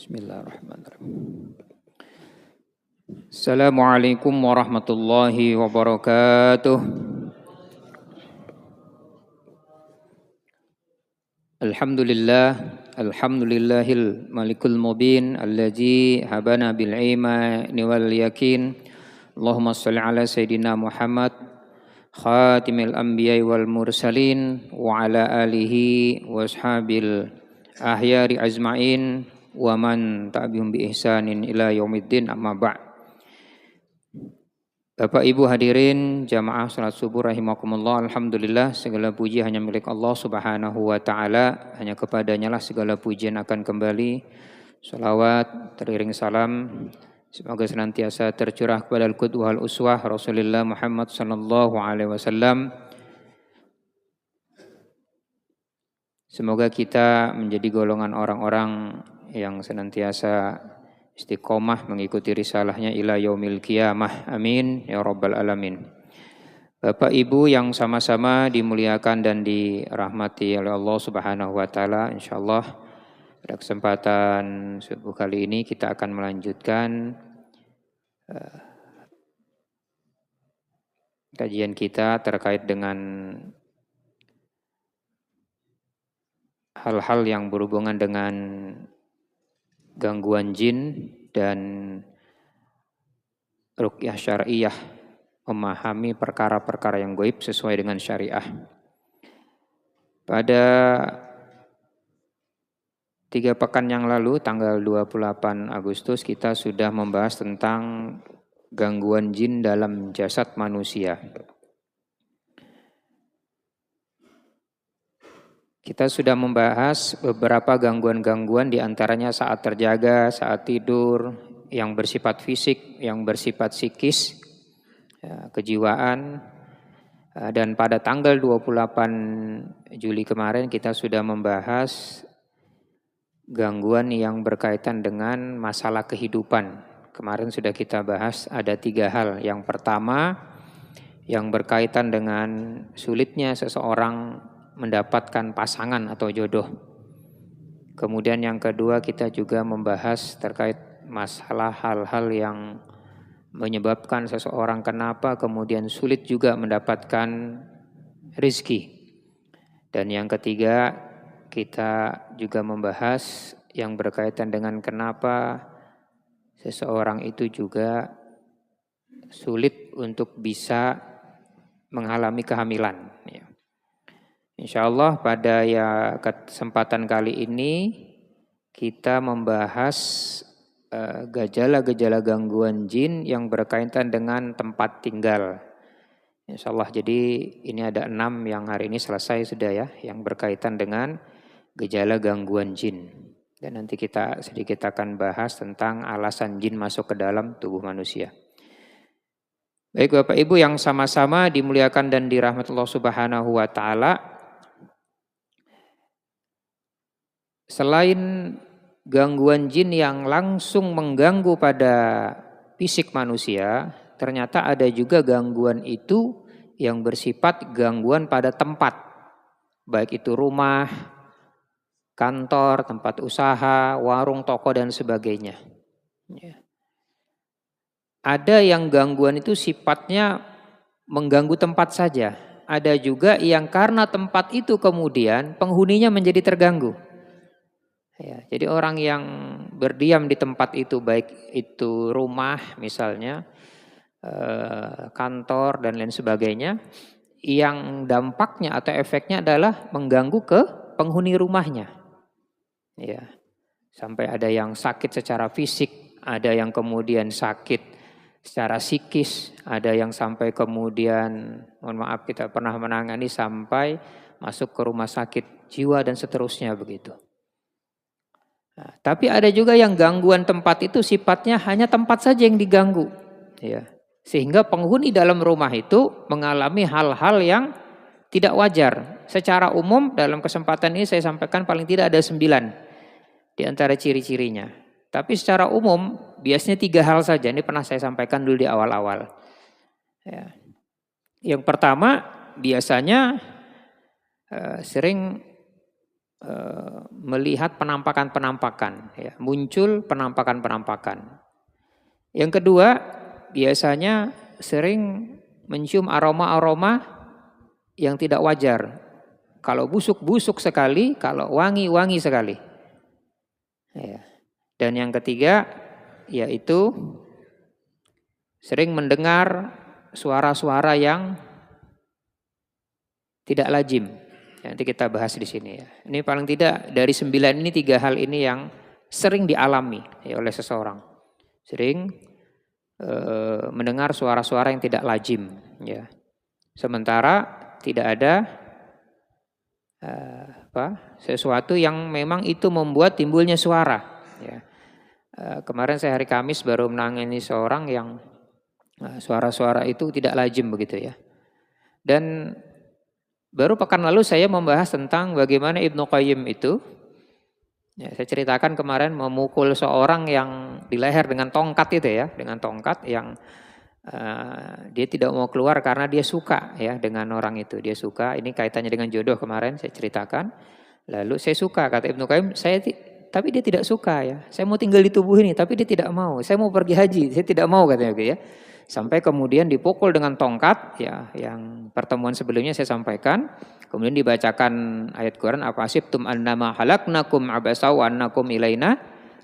Bismillahirrahmanirrahim. Assalamualaikum warahmatullahi wabarakatuh. Alhamdulillahil malikul mubin allazi habana bil imani wal yakin. Allahumma shalli ala sayyidina Muhammad khatimil anbiya'i wal mursalin wa ala alihi wa ashabil ahyari ajma'in wa man tabi'um bi ihsanin ila yaumiddin, amma ba'd. Bapak Ibu hadirin jamaah salat subuh rahimakumullah. Alhamdulillah, segala puji hanya milik Allah Subhanahu wa taala. Hanya kepadanya lah segala pujian akan kembali. Salawat teriring salam semoga senantiasa tercurah kepada al-qudwah al-uswah Rasulullah Muhammad sallallahu alaihi wasallam. Semoga kita menjadi golongan orang-orang yang senantiasa istiqomah mengikuti risalahnya ila yaumil qiyamah. Amin ya rabbal alamin. Bapak Ibu yang sama-sama dimuliakan dan dirahmati oleh Allah Subhanahu wa taala, insyaallah pada kesempatan subuh kali ini kita akan melanjutkan kajian kita terkait dengan hal-hal yang berhubungan dengan gangguan jin dan ruqyah syariah, memahami perkara-perkara yang gaib sesuai dengan syariah. Pada 3 pekan yang lalu, tanggal 28 Agustus, kita sudah membahas tentang gangguan jin dalam jasad manusia. Kita sudah membahas beberapa gangguan-gangguan, diantaranya saat terjaga, saat tidur, yang bersifat fisik, yang bersifat psikis, kejiwaan. Dan pada tanggal 28 Juli kemarin kita sudah membahas gangguan yang berkaitan dengan masalah kehidupan. Kemarin sudah kita bahas ada 3 hal. Yang pertama, yang berkaitan dengan sulitnya seseorang mendapatkan pasangan atau jodoh. Kemudian yang kedua, kita juga membahas terkait masalah hal-hal yang menyebabkan seseorang kenapa kemudian sulit juga mendapatkan rezeki. Dan yang ketiga, kita juga membahas yang berkaitan dengan kenapa seseorang itu juga sulit untuk bisa mengalami kehamilan. Insyaallah pada kesempatan kali ini kita membahas gejala-gejala gangguan jin yang berkaitan dengan tempat tinggal. Insyaallah, jadi ini ada 6 yang hari ini selesai sudah ya, yang berkaitan dengan gejala gangguan jin. Dan nanti kita sedikit akan bahas tentang alasan jin masuk ke dalam tubuh manusia. Baik Bapak Ibu yang sama-sama dimuliakan dan dirahmati Allah Subhanahu wa taala. Selain gangguan jin yang langsung mengganggu pada fisik manusia, ternyata ada juga gangguan itu yang bersifat gangguan pada tempat. Baik itu rumah, kantor, tempat usaha, warung, toko, dan sebagainya. Ada yang gangguan itu sifatnya mengganggu tempat saja. Ada juga yang karena tempat itu kemudian penghuninya menjadi terganggu. Ya, jadi orang yang berdiam di tempat itu, baik itu rumah misalnya, kantor dan lain sebagainya, yang dampaknya atau efeknya adalah mengganggu ke penghuni rumahnya. Ya, sampai ada yang sakit secara fisik, ada yang kemudian sakit secara psikis, ada yang sampai kemudian, mohon maaf, kita pernah menangani sampai masuk ke rumah sakit jiwa dan seterusnya begitu. Nah, tapi ada juga yang gangguan tempat itu sifatnya hanya tempat saja yang diganggu, ya. Sehingga penghuni dalam rumah itu mengalami hal-hal yang tidak wajar. Secara umum dalam kesempatan ini saya sampaikan paling tidak ada 9 di antara ciri-cirinya. Tapi secara umum biasanya 3 hal saja. Ini pernah saya sampaikan dulu di awal-awal. Ya. Yang pertama biasanya sering melihat penampakan-penampakan, ya, muncul penampakan-penampakan. Yang kedua, biasanya sering mencium aroma-aroma yang tidak wajar. Kalau busuk-busuk sekali, kalau wangi-wangi sekali. Ya. Dan yang ketiga, yaitu sering mendengar suara-suara yang tidak lazim. Nanti kita bahas di sini ya. Ini paling tidak dari 9 ini 3 hal ini yang sering dialami ya, oleh seseorang. Sering mendengar suara-suara yang tidak lazim ya. Sementara tidak ada sesuatu yang memang itu membuat timbulnya suara ya. Kemarin saya hari Kamis baru menangani seorang yang suara-suara itu tidak lazim begitu ya. Dan baru pekan lalu saya membahas tentang bagaimana Ibnu Qayyim itu, ya, saya ceritakan kemarin memukul seorang yang di leher dengan tongkat itu ya, dengan tongkat yang dia tidak mau keluar karena dia suka ya dengan orang itu, dia suka. Ini kaitannya dengan jodoh kemarin saya ceritakan. Lalu saya suka kata Ibnu Qayyim, tapi dia tidak suka ya. Saya mau tinggal di tubuh ini, tapi dia tidak mau. Saya mau pergi haji, saya tidak mau katanya gitu ya. Sampai kemudian dipukul dengan tongkat ya, yang pertemuan sebelumnya saya sampaikan. Kemudian dibacakan ayat Quran, apa asibtum annama halaknakum abasa wa annakum ilaina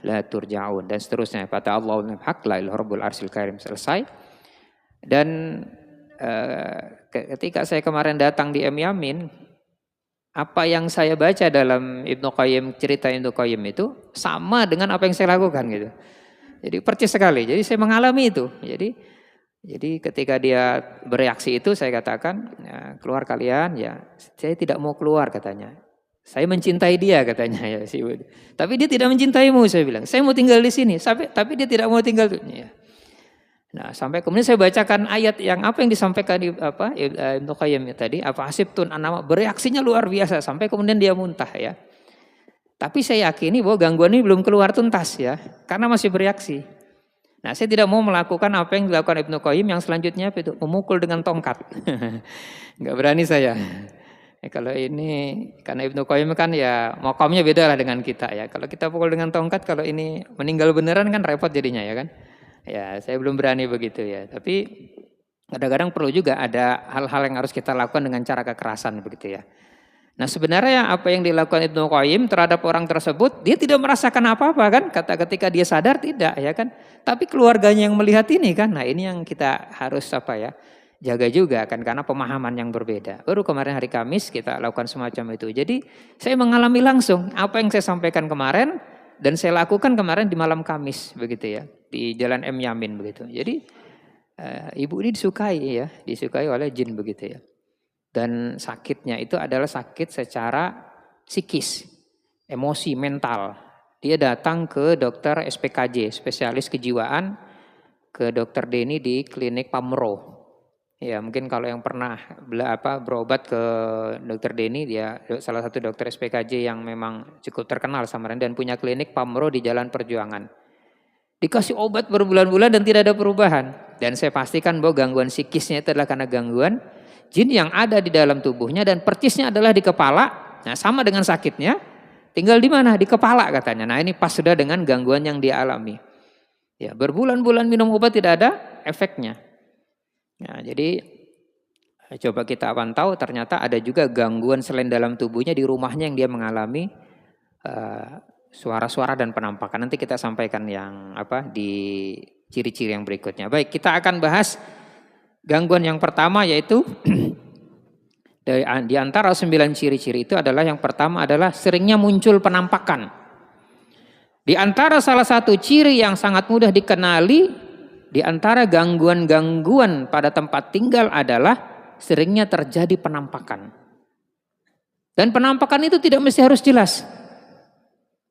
la turja'un, dan seterusnya. Kata Allahul haq la ilaha rabbul arsyil karim, selesai. Dan ketika saya kemarin datang di Yamin, apa yang saya baca dalam Ibnu Qayyim, cerita Ibnu Qayyim itu sama dengan apa yang saya lakukan gitu. Jadi percis sekali. Jadi saya mengalami itu. Jadi ketika dia bereaksi itu saya katakan, ya, keluar kalian ya. Saya tidak mau keluar katanya. Saya mencintai dia katanya ya. Tapi dia tidak mencintaimu, saya bilang. Saya mau tinggal di sini. Tapi dia tidak mau tinggal. Ya. Nah, sampai kemudian saya bacakan ayat yang apa yang disampaikan Ibnu Qayyim tadi, apa hasibtun anama, bereaksinya luar biasa sampai kemudian dia muntah ya. Tapi saya yakini bahwa gangguan ini belum keluar tuntas ya, karena masih bereaksi. Nah, saya tidak mau melakukan apa yang dilakukan Ibnu Qayyim yang selanjutnya itu memukul dengan tongkat. Enggak berani saya. Kalau ini karena Ibnu Qayyim kan ya makamnya beda lah dengan kita ya. Kalau kita pukul dengan tongkat, kalau ini meninggal beneran kan repot jadinya ya kan. Ya, saya belum berani begitu ya. Tapi kadang-kadang perlu juga ada hal-hal yang harus kita lakukan dengan cara kekerasan begitu ya. Nah, sebenarnya apa yang dilakukan Ibnu Qayyim terhadap orang tersebut, dia tidak merasakan apa-apa kan? Ketika dia sadar tidak ya kan? Tapi keluarganya yang melihat ini kan. Nah, ini yang kita harus jaga juga kan, karena pemahaman yang berbeda. Baru kemarin hari Kamis kita lakukan semacam itu. Jadi, saya mengalami langsung apa yang saya sampaikan kemarin dan saya lakukan kemarin di malam Kamis begitu ya, di Jalan M Yamin begitu. Jadi ibu ini disukai oleh jin begitu ya. Dan sakitnya itu adalah sakit secara psikis, emosi, mental. Dia datang ke dokter SPKJ, spesialis kejiwaan, ke dokter Denny di klinik Pamro. Ya, mungkin kalau yang pernah berobat ke dokter Denny, dia salah satu dokter SPKJ yang memang cukup terkenal Samarinda dan punya klinik Pamro di Jalan Perjuangan. Dikasih obat berbulan-bulan dan tidak ada perubahan. Dan saya pastikan bahwa gangguan psikisnya itu adalah karena gangguan jin yang ada di dalam tubuhnya, dan percisnya adalah di kepala. Nah, sama dengan sakitnya, tinggal di mana? Di kepala katanya. Nah, ini pas sudah dengan gangguan yang dia alami. Ya, berbulan-bulan minum obat tidak ada efeknya. Nah, jadi coba kita pantau, ternyata ada juga gangguan selain dalam tubuhnya di rumahnya yang dia mengalami suara-suara dan penampakan. Nanti kita sampaikan yang di ciri-ciri yang berikutnya. Baik, kita akan bahas gangguan yang pertama, yaitu di antara 9 ciri-ciri itu adalah yang pertama adalah seringnya muncul penampakan. Di antara salah satu ciri yang sangat mudah dikenali di antara gangguan-gangguan pada tempat tinggal adalah seringnya terjadi penampakan. Dan penampakan itu tidak mesti harus jelas.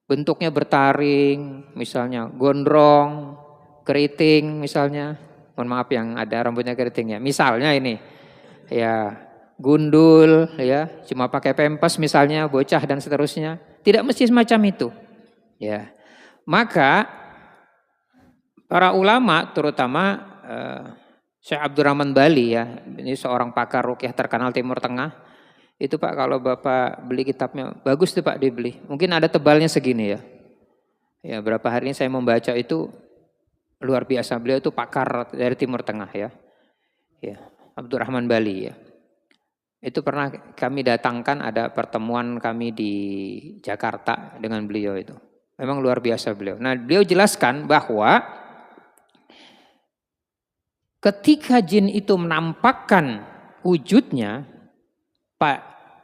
Bentuknya bertaring, misalnya gondrong, keriting misalnya. Mohon maaf yang ada rambutnya keriting ya. Misalnya ini, ya gundul, ya cuma pakai pempes misalnya, bocah dan seterusnya. Tidak mesti semacam itu. Ya, maka para ulama, terutama Syekh Abdurrahman Bali ya, ini seorang pakar ruqyah terkenal Timur Tengah. Itu Pak kalau Bapak beli kitabnya, bagus tuh Pak dibeli. Mungkin ada tebalnya segini ya. Ya berapa hari ini saya membaca itu luar biasa. Beliau itu pakar dari Timur Tengah ya. Ya, Abdurrahman Bali ya. Itu pernah kami datangkan, ada pertemuan kami di Jakarta dengan beliau itu. Memang luar biasa beliau. Nah beliau jelaskan bahwa ketika jin itu menampakkan wujudnya, Pak,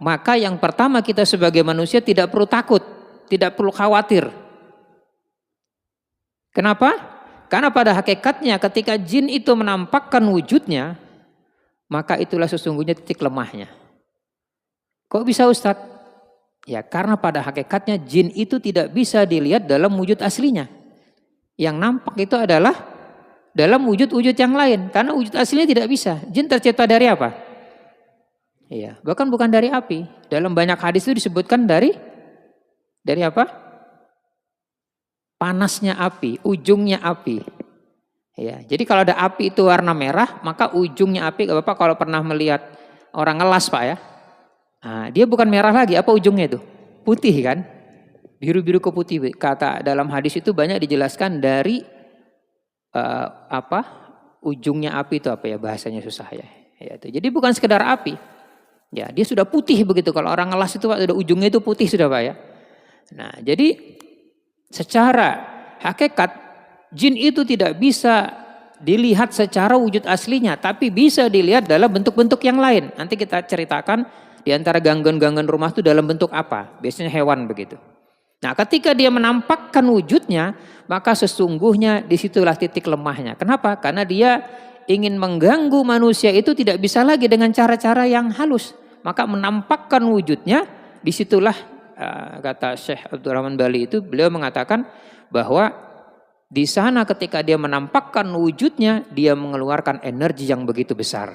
maka yang pertama kita sebagai manusia tidak perlu takut, tidak perlu khawatir. Kenapa? Karena pada hakikatnya ketika jin itu menampakkan wujudnya, maka itulah sesungguhnya titik lemahnya. Kok bisa Ustadz? Ya karena pada hakikatnya jin itu tidak bisa dilihat dalam wujud aslinya. Yang nampak itu adalah dalam wujud-wujud yang lain. Karena wujud aslinya tidak bisa. Jin tercipta dari apa? Iya, bahkan bukan dari api. Dalam banyak hadis itu disebutkan dari apa? Panasnya api, ujungnya api. Ya, jadi kalau ada api itu warna merah, maka ujungnya api. Bapak kalau pernah melihat orang ngelas Pak ya, nah, dia bukan merah lagi, apa ujungnya itu? Putih kan? Biru-biru ke putih. Kata dalam hadis itu banyak dijelaskan dari ujungnya api itu apa ya, bahasanya susah ya. Ya itu. Jadi bukan sekedar api. Ya, dia sudah putih begitu. Kalau orang ngelas itu Pak, sudah ujungnya itu putih sudah Pak ya. Nah, jadi secara hakikat jin itu tidak bisa dilihat secara wujud aslinya, tapi bisa dilihat dalam bentuk-bentuk yang lain. Nanti kita ceritakan di antara gangguan-gangguan rumah itu dalam bentuk apa. Biasanya hewan begitu. Nah, ketika dia menampakkan wujudnya, maka sesungguhnya disitulah titik lemahnya. Kenapa? Karena dia ingin mengganggu manusia itu tidak bisa lagi dengan cara-cara yang halus. Maka menampakkan wujudnya, disitulah kata Syekh Abdurrahman Bali itu, beliau mengatakan bahwa di sana ketika dia menampakkan wujudnya, dia mengeluarkan energi yang begitu besar.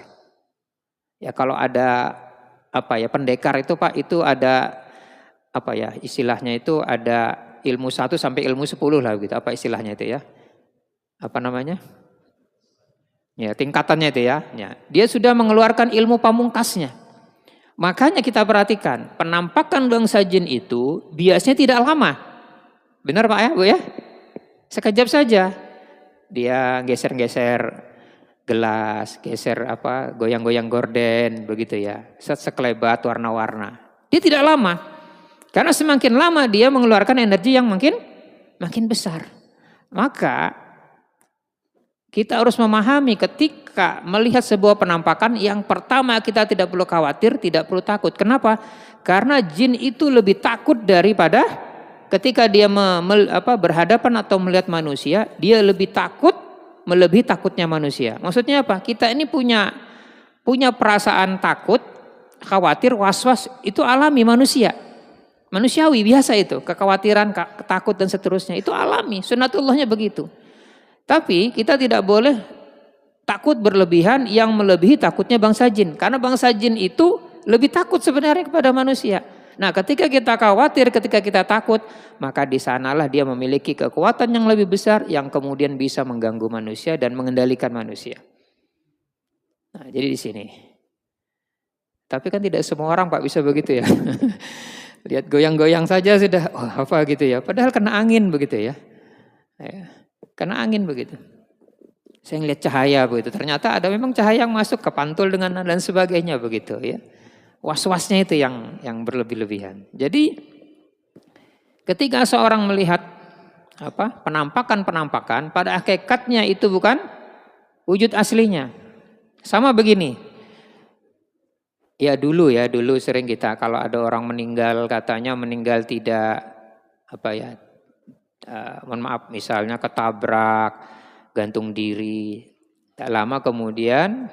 Ya kalau ada pendekar itu Pak, itu ada istilahnya itu ada ilmu 1 sampai ilmu 10 lah gitu. Apa istilahnya itu ya? Apa namanya? Ya, tingkatannya itu ya. Ya. Dia sudah mengeluarkan ilmu pamungkasnya. Makanya kita perhatikan, penampakan bangsa jin itu biasanya tidak lama. Benar Pak ya, Bu ya? Sekejap saja. Dia geser-geser gelas, geser goyang-goyang gorden begitu ya. Sekelebat warna-warna. Dia tidak lama. Karena semakin lama dia mengeluarkan energi yang makin besar. Maka kita harus memahami ketika melihat sebuah penampakan, yang pertama kita tidak perlu khawatir, tidak perlu takut. Kenapa? Karena jin itu lebih takut daripada ketika dia berhadapan atau melihat manusia, dia lebih takut melebihi takutnya manusia. Maksudnya apa? Kita ini punya perasaan takut, khawatir, was-was, itu alami manusia. Manusiawi biasa itu, kekhawatiran, takut dan seterusnya, itu alami, sunnatullahnya begitu. Tapi kita tidak boleh takut berlebihan yang melebihi takutnya bangsa jin. Karena bangsa jin itu lebih takut sebenarnya kepada manusia. Nah ketika kita khawatir, ketika kita takut, maka di sanalah dia memiliki kekuatan yang lebih besar yang kemudian bisa mengganggu manusia dan mengendalikan manusia. Nah jadi di sini. Tapi kan tidak semua orang Pak bisa begitu ya. Lihat goyang-goyang saja sudah, apa gitu ya. Padahal kena angin begitu ya. Kena angin begitu. Saya ngeliat cahaya begitu. Ternyata ada memang cahaya yang masuk ke pantul dengan dan sebagainya begitu ya. Was-wasnya itu yang berlebih-lebihan. Jadi ketika seorang melihat penampakan-penampakan, pada hakikatnya itu bukan wujud aslinya. Sama begini. Ya dulu sering kita kalau ada orang meninggal, katanya meninggal tidak mohon maaf, misalnya ketabrak, gantung diri, tak lama kemudian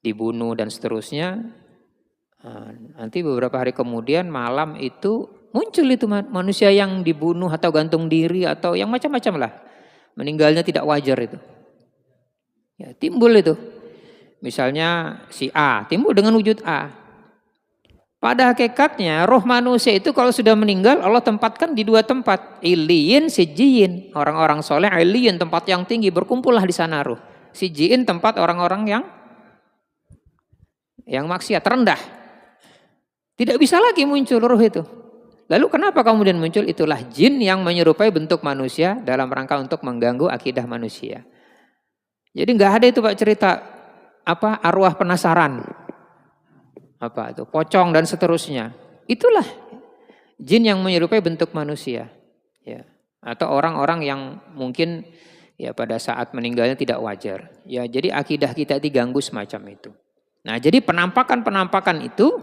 dibunuh dan seterusnya. Nanti beberapa hari kemudian malam itu muncul itu manusia yang dibunuh atau gantung diri atau yang macam-macam lah. Meninggalnya tidak wajar itu. Ya, timbul itu. Misalnya si A timbul dengan wujud A. Pada hakikatnya roh manusia itu kalau sudah meninggal Allah tempatkan di 2 tempat. Iliyin, sijjiyin. Orang-orang soleh iliyin, tempat yang tinggi, berkumpullah di sana roh. Sijjiyin tempat orang-orang yang maksiat, rendah. Tidak bisa lagi muncul roh itu. Lalu kenapa kemudian muncul? Itulah jin yang menyerupai bentuk manusia dalam rangka untuk mengganggu akidah manusia. Jadi nggak ada itu Pak cerita apa arwah penasaran, apa itu pocong dan seterusnya. Itulah jin yang menyerupai bentuk manusia, ya. Atau orang-orang yang mungkin ya pada saat meninggalnya tidak wajar. Ya jadi akidah kita diganggu semacam itu. Nah jadi penampakan itu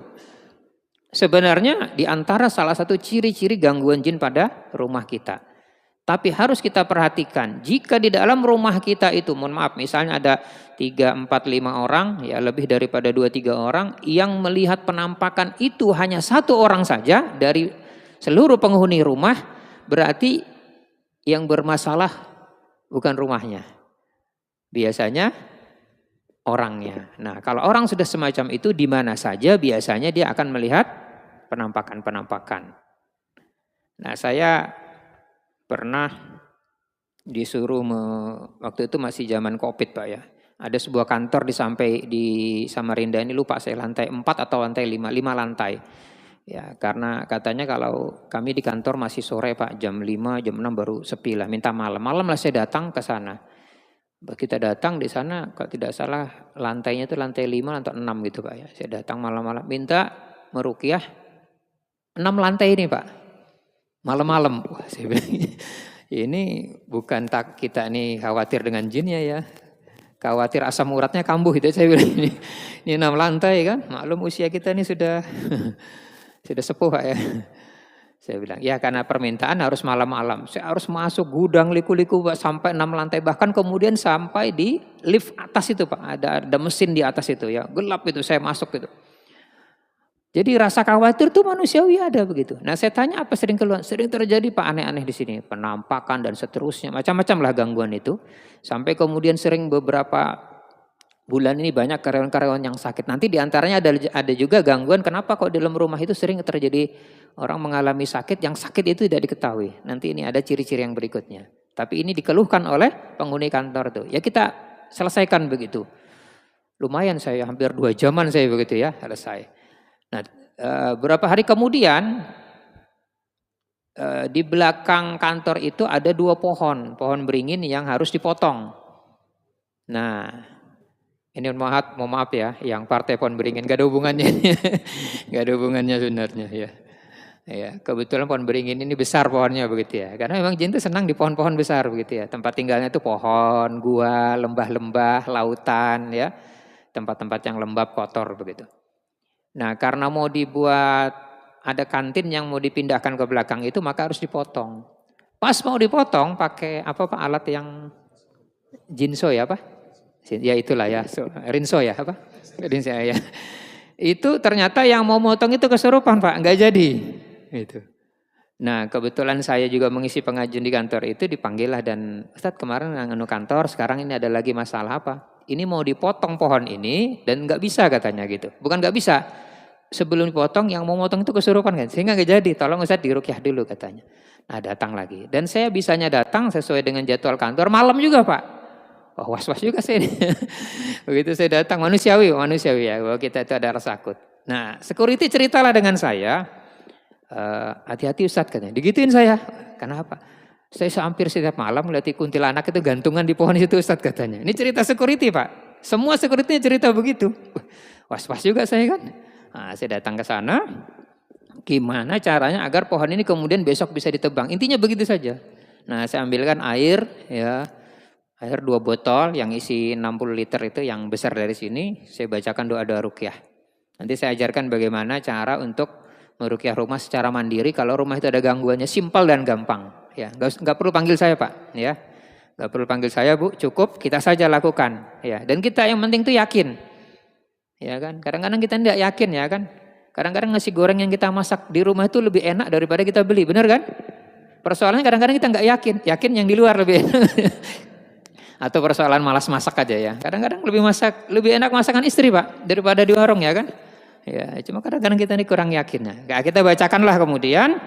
sebenarnya diantara salah satu ciri-ciri gangguan jin pada rumah kita. Tapi harus kita perhatikan, jika di dalam rumah kita itu, mohon maaf, misalnya ada 3, 4, 5 orang, ya lebih daripada 2, 3 orang, yang melihat penampakan itu hanya 1 orang saja dari seluruh penghuni rumah, berarti yang bermasalah bukan rumahnya. Biasanya orangnya. Nah kalau orang sudah semacam itu, di mana saja biasanya dia akan melihat penampakan-penampakan. Nah saya pernah disuruh waktu itu masih zaman Covid Pak ya. Ada sebuah kantor di Samarinda ini, lupa saya lantai 4 atau lantai 5 lantai. Ya, karena katanya kalau kami di kantor masih sore Pak, jam 5, jam 6 baru sepi lah, minta malam. Malam lah saya datang ke sana. Kita datang di sana kalau tidak salah lantainya itu lantai 5 atau 6 gitu Pak ya. Saya datang malam-malam minta meruqyah 6 lantai ini Pak. Malam-malam, wah saya bilang ini bukan tak kita ini khawatir dengan jinnya ya, khawatir asam uratnya kambuh itu saya bilang ini 6 lantai kan, maklum usia kita ini sudah sepuh Pak ya. Saya bilang ya karena permintaan harus malam-malam, saya harus masuk gudang liku-liku Pak sampai 6 lantai, bahkan kemudian sampai di lift atas itu Pak, ada mesin di atas itu ya, gelap itu saya masuk gitu. Jadi rasa khawatir tuh manusiawi ada begitu. Nah saya tanya apa sering keluar? Sering terjadi Pak aneh-aneh di sini. Penampakan dan seterusnya. Macam-macam lah gangguan itu. Sampai kemudian sering beberapa bulan ini banyak karyawan-karyawan yang sakit. Nanti diantaranya ada juga gangguan. Kenapa kok di dalam rumah itu sering terjadi orang mengalami sakit. Yang sakit itu tidak diketahui. Nanti ini ada ciri-ciri yang berikutnya. Tapi ini dikeluhkan oleh penghuni kantor tuh. Ya kita selesaikan begitu. Lumayan saya hampir 2 jaman saya begitu ya selesai. Nah, beberapa hari kemudian di belakang kantor itu ada 2 pohon beringin yang harus dipotong. Nah, ini mohon maaf ya, yang partai pohon beringin gak ada hubungannya, gak ada hubungannya sebenarnya ya. Ya, kebetulan pohon beringin ini besar pohonnya begitu ya, karena memang jin itu senang di pohon-pohon besar begitu ya. Tempat tinggalnya itu pohon, gua, lembah-lembah, lautan ya, tempat-tempat yang lembab kotor begitu. Nah karena mau dibuat ada kantin yang mau dipindahkan ke belakang itu maka harus dipotong. Pas mau dipotong pakai apa Pak alat yang jinso ya apa? Ya itulah ya, rinso ya apa? Rinso ya. Itu ternyata yang mau motong itu kesurupan Pak, nggak jadi. Itu. Nah kebetulan saya juga mengisi pengajian di kantor itu dipanggil lah dan Ustadz kemarin nganu kantor sekarang ini ada lagi masalah apa? Ini mau dipotong pohon ini dan nggak bisa katanya gitu. Bukan nggak bisa. Sebelum dipotong yang mau motong itu kesurupan kan sehingga nggak jadi, tolong Ustaz diruqyah dulu katanya. Nah datang lagi dan saya bisanya datang sesuai dengan jadwal kantor malam juga Pak. Oh was-was juga saya begitu saya datang manusiawi ya bahwa kita itu ada rasa takut. Nah security ceritalah dengan saya, hati-hati Ustaz katanya, digituin saya. Kenapa? Saya hampir setiap malam melihat kuntilanak itu gantungan di pohon itu Ustaz katanya. Ini cerita security Pak, semua security cerita begitu. Was-was juga saya kan. Nah, saya datang ke sana, gimana caranya agar pohon ini kemudian besok bisa ditebang. Intinya begitu saja. Nah saya ambilkan air, ya air 2 botol yang isi 60 liter itu yang besar dari sini. Saya bacakan doa-doa ruqyah. Nanti saya ajarkan bagaimana cara untuk meruqyah rumah secara mandiri. Kalau rumah itu ada gangguannya, simpel dan gampang. Ya, nggak perlu panggil saya Pak. Ya, nggak perlu panggil saya Bu, cukup kita saja lakukan. Ya, dan kita yang penting itu yakin. Ya kan, kadang-kadang kita tidak yakin ya kan. Kadang-kadang nasi goreng yang kita masak di rumah itu lebih enak daripada kita beli, benar kan? Persoalannya kadang-kadang kita nggak yakin yang di luar lebih enak. Atau persoalan malas masak aja ya. Kadang-kadang lebih enak masakan istri Pak daripada di warung ya kan. Ya, cuma kadang-kadang kita ini kurang yakin ya. Nah, kita bacakanlah kemudian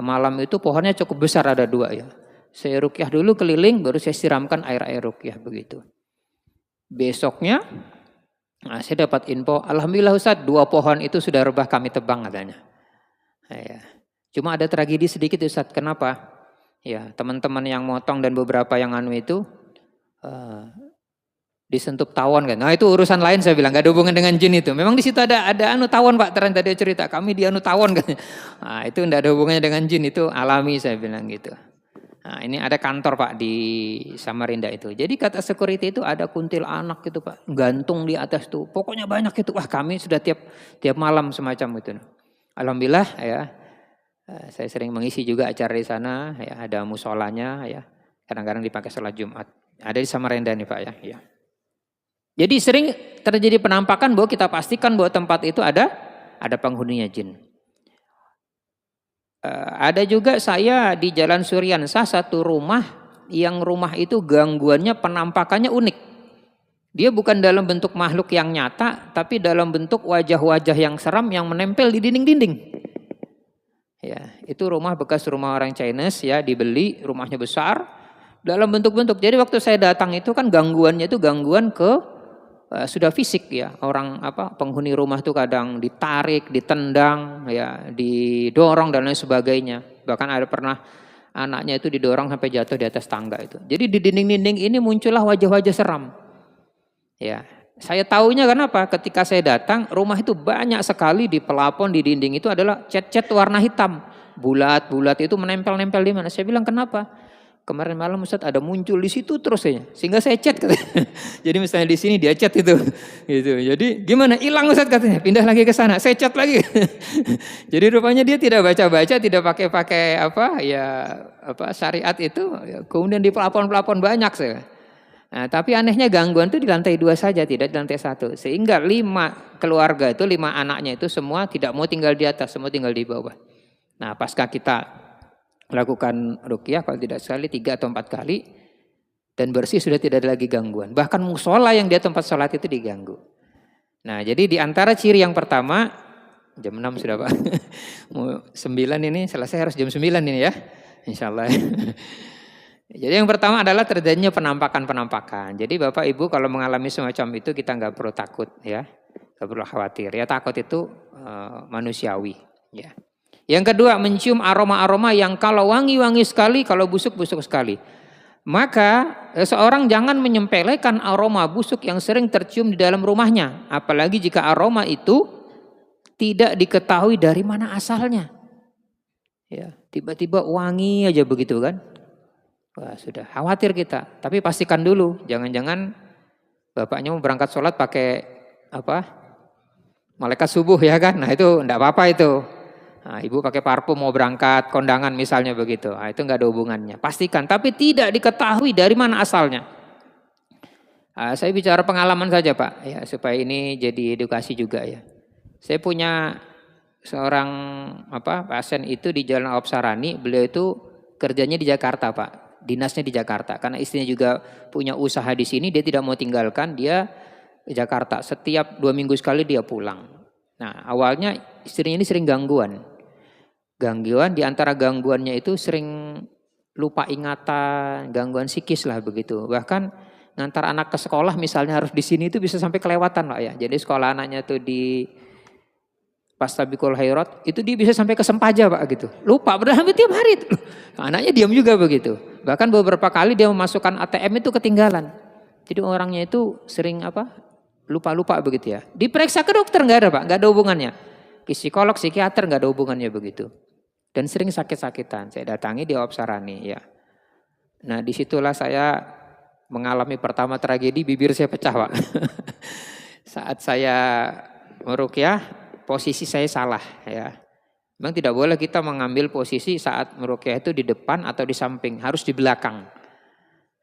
malam itu pohonnya cukup besar ada 2 ya. Saya ruqyah dulu keliling baru saya siramkan air ruqyah begitu. Besoknya Nah, saya dapat info, alhamdulillah Ustaz, 2 pohon itu sudah rebah kami tebang katanya. Ya. Cuma ada tragedi sedikit Ustaz, kenapa? Ya, teman-teman yang motong dan beberapa yang anu itu eh, disentuh tawon kan. Nah, itu urusan lain saya bilang, gak ada hubungan dengan jin itu. Memang di situ ada anu tawon Pak, ternyata dia cerita, kami di anu tawon kan. Nah, itu enggak ada hubungannya dengan jin, itu alami saya bilang gitu. Nah, ini ada kantor Pak di Samarinda itu. Jadi kata security itu ada kuntil anak gitu Pak, gantung di atas tuh. Pokoknya banyak itu. Wah, kami sudah tiap malam semacam itu. Alhamdulillah ya. Saya sering mengisi juga acara di sana ya, ada musolanya ya. Kadang-kadang dipakai sholat Jumat. Ada di Samarinda nih Pak ya. Ya. Jadi sering terjadi penampakan bahwa kita pastikan bahwa tempat itu ada penghuninya jin. Ada juga saya di Jalan Suryansah satu rumah yang rumah itu gangguannya penampakannya unik. Dia bukan dalam bentuk makhluk yang nyata, tapi dalam bentuk wajah-wajah yang seram yang menempel di dinding-dinding. Ya, itu rumah bekas rumah orang Chinese ya, dibeli, rumahnya besar dalam bentuk-bentuk. Jadi waktu saya datang itu kan gangguannya itu gangguan ke sudah fisik ya, orang penghuni rumah itu kadang ditarik, ditendang ya, didorong dan lain sebagainya. Bahkan ada pernah anaknya itu didorong sampai jatuh di atas tangga itu. Jadi di dinding-dinding ini muncullah wajah-wajah seram. Ya, saya tahunya kenapa? Ketika saya datang, rumah itu banyak sekali di pelapon di dinding itu adalah cat-cat warna hitam. Bulat-bulat itu menempel-nempel di mana? Saya bilang kenapa? Kemarin malam Ustaz ada muncul di situ terus ya. Sehingga saya chat katanya. Jadi misalnya di sini dia chat itu. Gitu. Jadi gimana? Hilang Ustaz katanya. Pindah lagi ke sana. Saya chat lagi. Jadi rupanya dia tidak baca-baca, tidak pakai syariat itu. Kemudian di pelapon-pelapon banyak saya. Nah, tapi anehnya gangguan itu di lantai 2 saja, tidak di lantai 1. Sehingga 5 keluarga itu, 5 anaknya itu semua tidak mau tinggal di atas, semua tinggal di bawah. Nah, pasca kita lakukan ruqyah kalau tidak sekali 3 atau 4 kali dan bersih sudah tidak ada lagi gangguan. Bahkan musola yang dia tempat sholat itu diganggu. Nah, jadi di antara ciri yang pertama, jam 6 sudah Pak. Mau 9 ini selesai harus jam 9 ini ya. Insyaallah. Jadi yang pertama adalah terjadinya penampakan-penampakan. Jadi Bapak Ibu kalau mengalami semacam itu kita nggak perlu takut ya. Nggak perlu khawatir. Ya takut itu manusiawi ya. Yang kedua, mencium aroma-aroma yang kalau wangi-wangi sekali, kalau busuk-busuk sekali. Maka seorang jangan menyempelekan aroma busuk yang sering tercium di dalam rumahnya. Apalagi jika aroma itu tidak diketahui dari mana asalnya. Ya, tiba-tiba wangi aja begitu kan. Wah, sudah khawatir kita. Tapi pastikan dulu, jangan-jangan bapaknya mau berangkat sholat pakai malaikat subuh ya kan. Nah itu enggak apa-apa itu. Nah, ibu pakai parfum mau berangkat kondangan misalnya begitu. Nah, itu enggak ada hubungannya. Pastikan, tapi tidak diketahui dari mana asalnya. Nah, saya bicara pengalaman saja Pak, ya supaya ini jadi edukasi juga ya. Saya punya seorang pasien itu di Jalan Opsarani. Beliau itu kerjanya di Jakarta Pak, dinasnya di Jakarta. Karena istrinya juga punya usaha di sini, dia tidak mau tinggalkan, dia di Jakarta. Setiap 2 minggu sekali dia pulang. Nah, awalnya istrinya ini sering gangguan. Di antara gangguannya itu sering lupa ingatan, gangguan psikis lah begitu. Bahkan ngantar anak ke sekolah misalnya harus di sini itu bisa sampai kelewatan Pak ya. Jadi sekolah anaknya tuh di Pastabikul Khairat itu dia bisa sampai ke Sempaja Pak gitu. Lupa padahal hampir tiap hari itu. Anaknya diam juga begitu. Bahkan beberapa kali dia memasukkan ATM itu ketinggalan. Jadi orangnya itu sering lupa-lupa begitu ya. Diperiksa ke dokter enggak ada Pak, enggak ada hubungannya. Ke psikolog, psikiater enggak ada hubungannya begitu. Dan sering sakit-sakitan. Saya datangi di Opsarani ya. Nah disitulah saya mengalami pertama tragedi, bibir saya pecah Pak. Saat saya meruqyah, posisi saya salah ya. Memang tidak boleh kita mengambil posisi saat meruqyah itu di depan atau di samping, harus di belakang.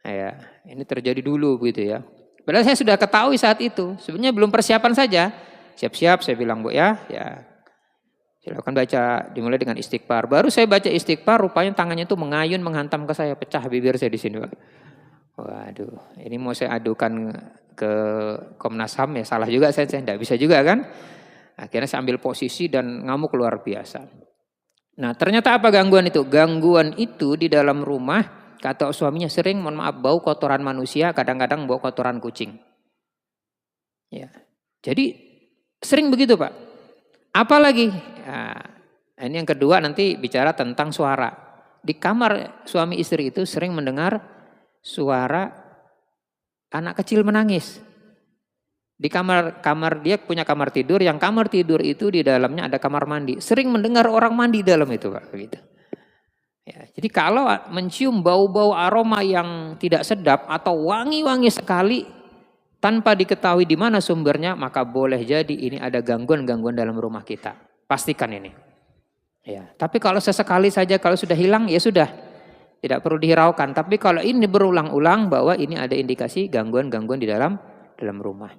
Ya, ini terjadi dulu begitu ya. Padahal saya sudah ketahui saat itu, sebenarnya belum persiapan saja. Siap-siap saya bilang Bu ya. Silakan baca, dimulai dengan istighfar. Baru saya baca istighfar, rupanya tangannya itu mengayun menghantam ke saya, pecah bibir saya di sini Pak. Waduh, ini mau saya adukan ke Komnas HAM ya, salah juga saya tidak bisa juga kan. Akhirnya saya ambil posisi dan ngamuk luar biasa. Nah ternyata apa gangguan itu? Gangguan itu di dalam rumah, kata suaminya sering bau kotoran manusia, kadang-kadang bau kotoran kucing. Ya. Jadi sering begitu Pak. Apalagi, nah, ini yang kedua nanti bicara tentang suara. Di kamar suami istri itu sering mendengar suara anak kecil menangis. Di kamar dia punya kamar tidur, yang kamar tidur itu di dalamnya ada kamar mandi. Sering mendengar orang mandi dalam itu Pak, begitu. Ya, jadi kalau mencium bau-bau aroma yang tidak sedap atau wangi-wangi sekali tanpa diketahui di mana sumbernya, maka boleh jadi ini ada gangguan-gangguan dalam rumah kita. Pastikan ini. Ya, tapi kalau sesekali saja kalau sudah hilang ya sudah, tidak perlu dihiraukan. Tapi kalau ini berulang-ulang bahwa ini ada indikasi gangguan-gangguan di dalam rumah.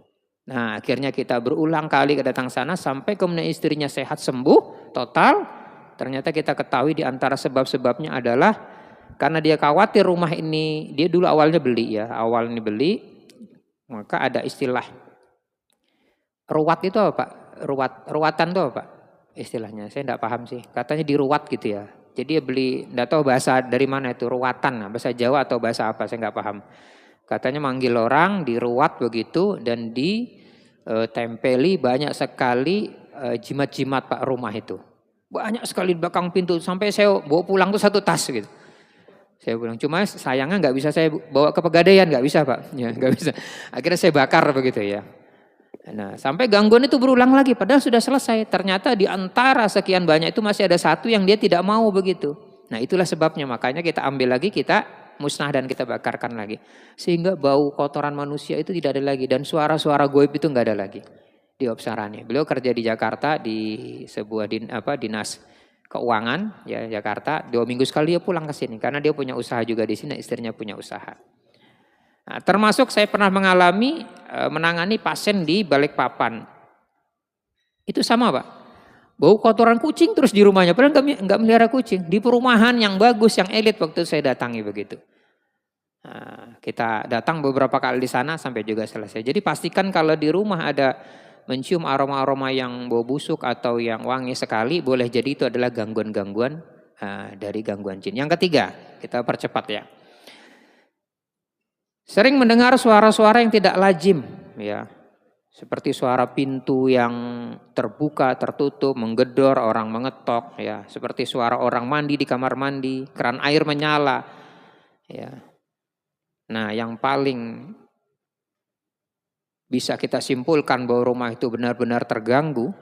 Nah, akhirnya kita berulang kali datang sana sampai kemudian istrinya sehat sembuh total. Ternyata kita ketahui di antara sebab-sebabnya adalah karena dia khawatir rumah ini, dia dulu awalnya beli ya, maka ada istilah ruwat itu apa Pak? Ruwatan itu apa Pak? Istilahnya, saya tidak paham sih. Katanya diruwat gitu ya. Jadi dia beli, tidak tahu bahasa dari mana itu, ruwatan, bahasa Jawa atau bahasa apa, saya nggak paham. Katanya manggil orang, diruwat begitu dan ditempeli banyak sekali jimat-jimat Pak rumah itu. Banyak sekali di belakang pintu, sampai saya bawa pulang tuh 1 tas gitu. Saya bilang, cuma sayangnya nggak bisa saya bawa ke Pegadaian, nggak bisa Pak. Ya, nggak bisa. Akhirnya saya bakar begitu ya. Nah, sampai gangguan itu berulang lagi, padahal sudah selesai. Ternyata di antara sekian banyak itu masih ada satu yang dia tidak mau begitu. Nah, itulah sebabnya, makanya kita ambil lagi, kita musnah dan kita bakarkan lagi. Sehingga bau kotoran manusia itu tidak ada lagi. Dan suara-suara goib itu nggak ada lagi. Di Opsarani. Beliau kerja di Jakarta di sebuah dinas keuangan ya Jakarta. 2 minggu sekali dia pulang ke sini karena dia punya usaha juga di sini, istrinya punya usaha. Nah, termasuk saya pernah mengalami menangani pasien di Balikpapan. Itu sama Pak. Bau kotoran kucing terus di rumahnya, padahal nggak melihara kucing. Di perumahan yang bagus, yang elit waktu saya datangi begitu. Nah, kita datang beberapa kali di sana sampai juga selesai. Jadi pastikan kalau di rumah ada mencium aroma-aroma yang bau busuk atau yang wangi sekali, boleh jadi itu adalah gangguan-gangguan dari gangguan jin. Yang ketiga, kita percepat ya. Sering mendengar suara-suara yang tidak lazim, ya, seperti suara pintu yang terbuka, tertutup, menggedor, orang mengetok, ya, seperti suara orang mandi di kamar mandi, keran air menyala, ya. Nah, yang paling bisa kita simpulkan bahwa rumah itu benar-benar terganggu,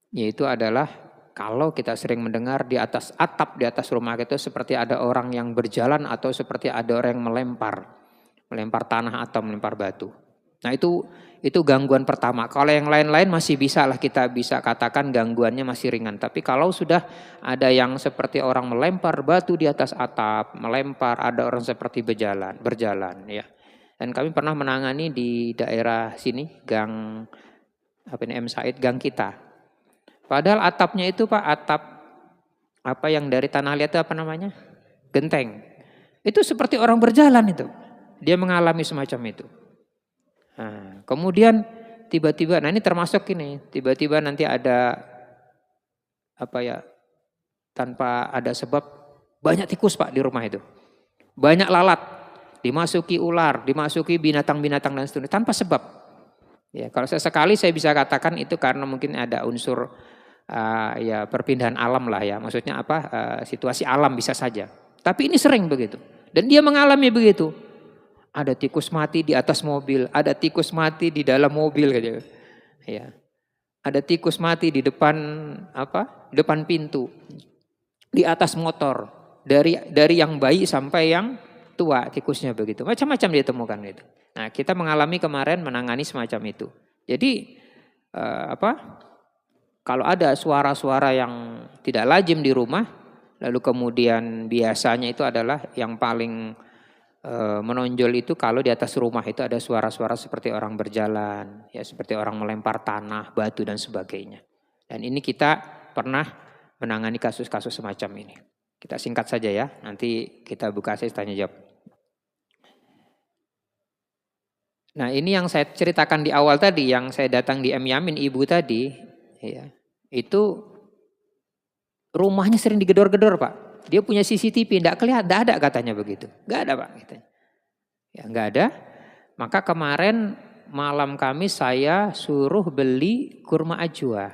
yaitu adalah kalau kita sering mendengar di atas atap, di atas rumah itu seperti ada orang yang berjalan atau seperti ada orang yang melempar tanah atau melempar batu. Nah itu gangguan pertama. Kalau yang lain-lain masih bisa lah kita bisa katakan gangguannya masih ringan. Tapi kalau sudah ada yang seperti orang melempar batu di atas atap, ada orang seperti berjalan ya. Dan kami pernah menangani di daerah sini, gang M Said, gang kita. Padahal atapnya itu Pak, atap apa yang dari tanah liat itu apa namanya? Genteng. Itu seperti orang berjalan itu. Dia mengalami semacam itu. Nah, kemudian tiba-tiba, nah ini termasuk ini, tiba-tiba nanti ada tanpa ada sebab banyak tikus Pak di rumah itu. Banyak lalat. Dimasuki ular, dimasuki binatang-binatang dan seterusnya tanpa sebab. Ya, kalau sesekali saya bisa katakan itu karena mungkin ada unsur perpindahan alam lah ya. Maksudnya situasi alam bisa saja. Tapi ini sering begitu. Dan dia mengalami begitu. Ada tikus mati di atas mobil, ada tikus mati di dalam mobil gitu. Ya. Ada tikus mati di depan depan pintu. Di atas motor. Dari yang bayi sampai yang tua tikusnya begitu. Macam-macam ditemukan itu. Nah, kita mengalami kemarin menangani semacam itu. Jadi kalau ada suara-suara yang tidak lazim di rumah, lalu kemudian biasanya itu adalah yang paling menonjol itu kalau di atas rumah itu ada suara-suara seperti orang berjalan, ya seperti orang melempar tanah, batu dan sebagainya. Dan ini kita pernah menangani kasus-kasus semacam ini. Kita singkat saja ya, nanti kita buka sesi tanya jawab. Nah ini yang saya ceritakan di awal tadi, yang saya datang di M Yamin ibu tadi, ya, itu rumahnya sering digedor-gedor Pak. Dia punya CCTV, tidak kelihatan, tidak ada katanya begitu. Enggak ada Pak. Gitu. Ya enggak ada. Maka kemarin malam Kamis saya suruh beli kurma ajwa.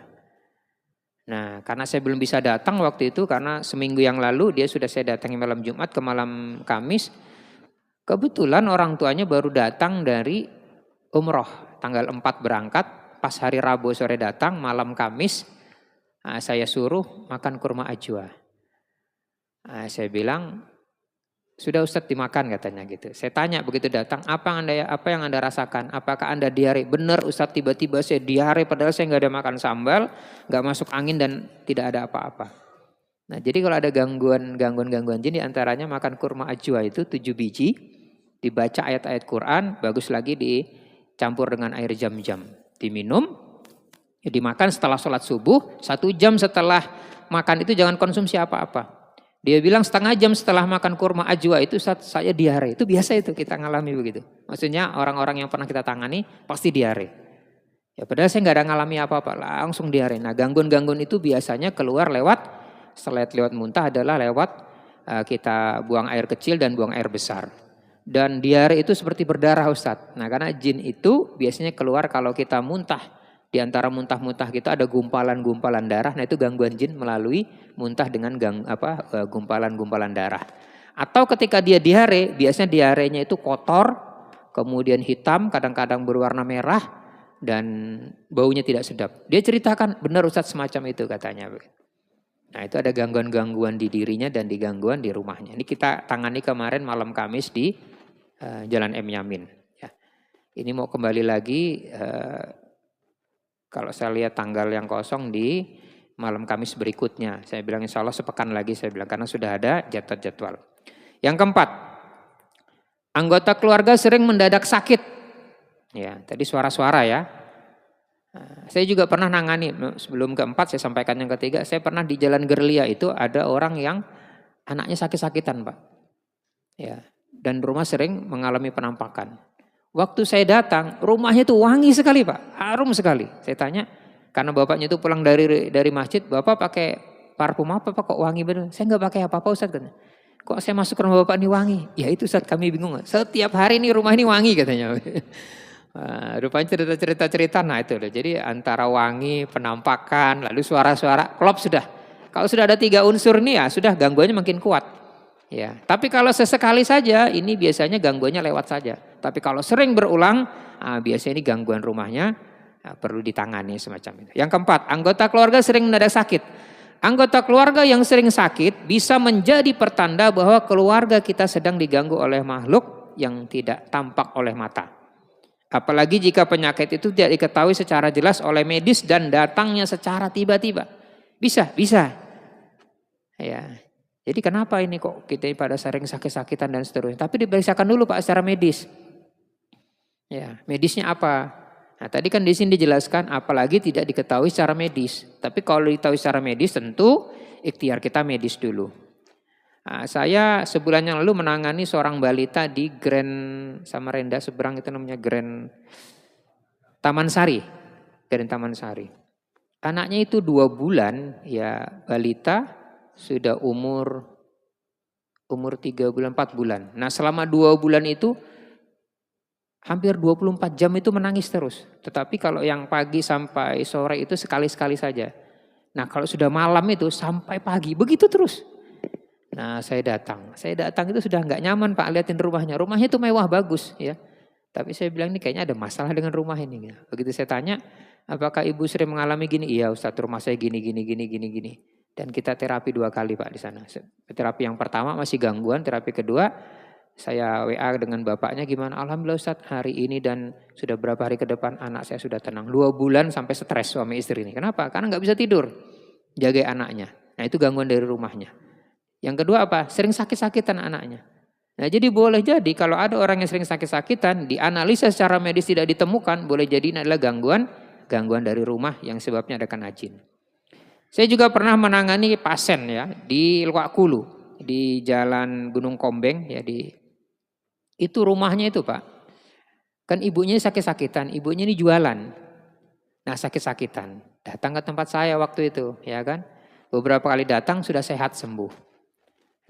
Nah, karena saya belum bisa datang waktu itu karena seminggu yang lalu dia sudah saya datangi malam Jumat ke malam Kamis. Kebetulan orang tuanya baru datang dari umroh, tanggal 4 berangkat, pas hari Rabu sore datang, malam Kamis saya suruh makan kurma ajwa. Saya bilang, sudah Ustadz dimakan katanya gitu. Saya tanya begitu datang, apa yang anda rasakan? Apakah anda diare? Benar Ustadz, tiba-tiba saya diare padahal saya nggak ada makan sambal, nggak masuk angin dan tidak ada apa-apa. Nah jadi kalau ada gangguan jin diantaranya makan kurma ajwa itu 7 biji, dibaca ayat-ayat Quran, bagus lagi dicampur dengan air jam-jam, diminum, dimakan setelah sholat subuh, 1 jam setelah makan itu jangan konsumsi apa-apa. Dia bilang setengah jam setelah makan kurma ajwa itu saya diare. Itu biasa itu kita ngalami begitu. Maksudnya orang-orang yang pernah kita tangani pasti diare. Ya padahal saya nggak ada ngalami apa-apa, langsung diare. Nah gangguan-gangguan itu biasanya keluar selain lewat muntah adalah lewat kita buang air kecil dan buang air besar. Dan diare itu seperti berdarah Ustadz. Nah karena jin itu biasanya keluar kalau kita muntah. Di antara muntah-muntah kita ada gumpalan-gumpalan darah. Nah itu gangguan jin melalui muntah dengan gumpalan-gumpalan darah. Atau ketika dia diare, biasanya diarenya itu kotor, kemudian hitam, kadang-kadang berwarna merah, dan baunya tidak sedap. Dia ceritakan, benar Ustadz semacam itu katanya. Nah itu ada gangguan-gangguan di dirinya dan gangguan di rumahnya. Ini kita tangani kemarin malam Kamis di Jalan M. Yamin. Ya. Ini mau kembali lagi, kalau saya lihat tanggal yang kosong di malam Kamis berikutnya. Saya bilang insya Allah sepekan lagi saya bilang karena sudah ada jadwal. Yang keempat, anggota keluarga sering mendadak sakit. Ya, tadi suara-suara ya. Saya juga pernah nangani sebelum keempat saya sampaikan yang ketiga. Saya pernah di Jalan Gerlia itu ada orang yang anaknya sakit-sakitan Pak. Ya, dan rumah sering mengalami penampakan. Waktu saya datang, rumahnya itu wangi sekali Pak, harum sekali. Saya tanya, karena bapaknya itu pulang dari masjid, Bapak pakai parfum apa Pak kok wangi benar? Saya nggak pakai apa-apa Ustaz. Kok saya masuk ke rumah Bapak ini wangi? Ya itu Ustaz kami bingung. Setiap hari ini rumah ini wangi katanya. Rupanya cerita-cerita, nah itu loh. Jadi antara wangi, penampakan, lalu suara-suara, klop sudah. Kalau sudah ada 3 unsur ini ya sudah gangguannya makin kuat. Ya, tapi kalau sesekali saja ini biasanya gangguannya lewat saja. Tapi kalau sering berulang, biasanya ini gangguan rumahnya perlu ditangani semacam itu. Yang keempat, anggota keluarga sering mendadak sakit. Anggota keluarga yang sering sakit bisa menjadi pertanda bahwa keluarga kita sedang diganggu oleh makhluk yang tidak tampak oleh mata. Apalagi jika penyakit itu tidak diketahui secara jelas oleh medis dan datangnya secara tiba-tiba. Bisa. Ya. Jadi kenapa ini kok kita pada sering sakit-sakitan dan seterusnya. Tapi diperiksakan dulu Pak secara medis. Ya, medisnya apa? Nah tadi kan di sini dijelaskan apalagi tidak diketahui secara medis. Tapi kalau diketahui secara medis tentu ikhtiar kita medis dulu. Nah, saya sebulan yang lalu menangani seorang balita di Grand Samarinda seberang itu namanya Grand Taman Sari. Grand Taman Sari. Anaknya itu 2 bulan ya balita. Sudah umur 3 bulan, 4 bulan. Nah selama 2 bulan itu hampir 24 jam itu menangis terus. Tetapi kalau yang pagi sampai sore itu sekali-sekali saja. Nah kalau sudah malam itu sampai pagi begitu terus. Nah saya datang itu sudah nggak nyaman Pak liatin rumahnya. Rumahnya itu mewah bagus ya. Tapi saya bilang ini kayaknya ada masalah dengan rumah ini. Begitu saya tanya apakah ibu sering mengalami gini? Iya Ustadz rumah saya gini. Dan kita terapi 2 kali Pak di sana. Terapi yang pertama masih gangguan, terapi kedua saya WA dengan bapaknya gimana? Alhamdulillah Ustadz hari ini dan sudah berapa hari ke depan anak saya sudah tenang. 2 bulan sampai stres suami istri ini. Kenapa? Karena nggak bisa tidur. Jaga anaknya. Nah itu gangguan dari rumahnya. Yang kedua apa? Sering sakit-sakitan anaknya. Nah jadi boleh jadi kalau ada orang yang sering sakit-sakitan, dianalisa secara medis tidak ditemukan, boleh jadi ini adalah gangguan dari rumah yang sebabnya ada kena jin. Saya juga pernah menangani pasien ya di Luwakulu di Jalan Gunung Kombeng ya itu rumahnya itu Pak. Kan ibunya sakit-sakitan, ibunya ini jualan. Nah sakit-sakitan, datang ke tempat saya waktu itu ya kan. Beberapa kali datang sudah sehat sembuh.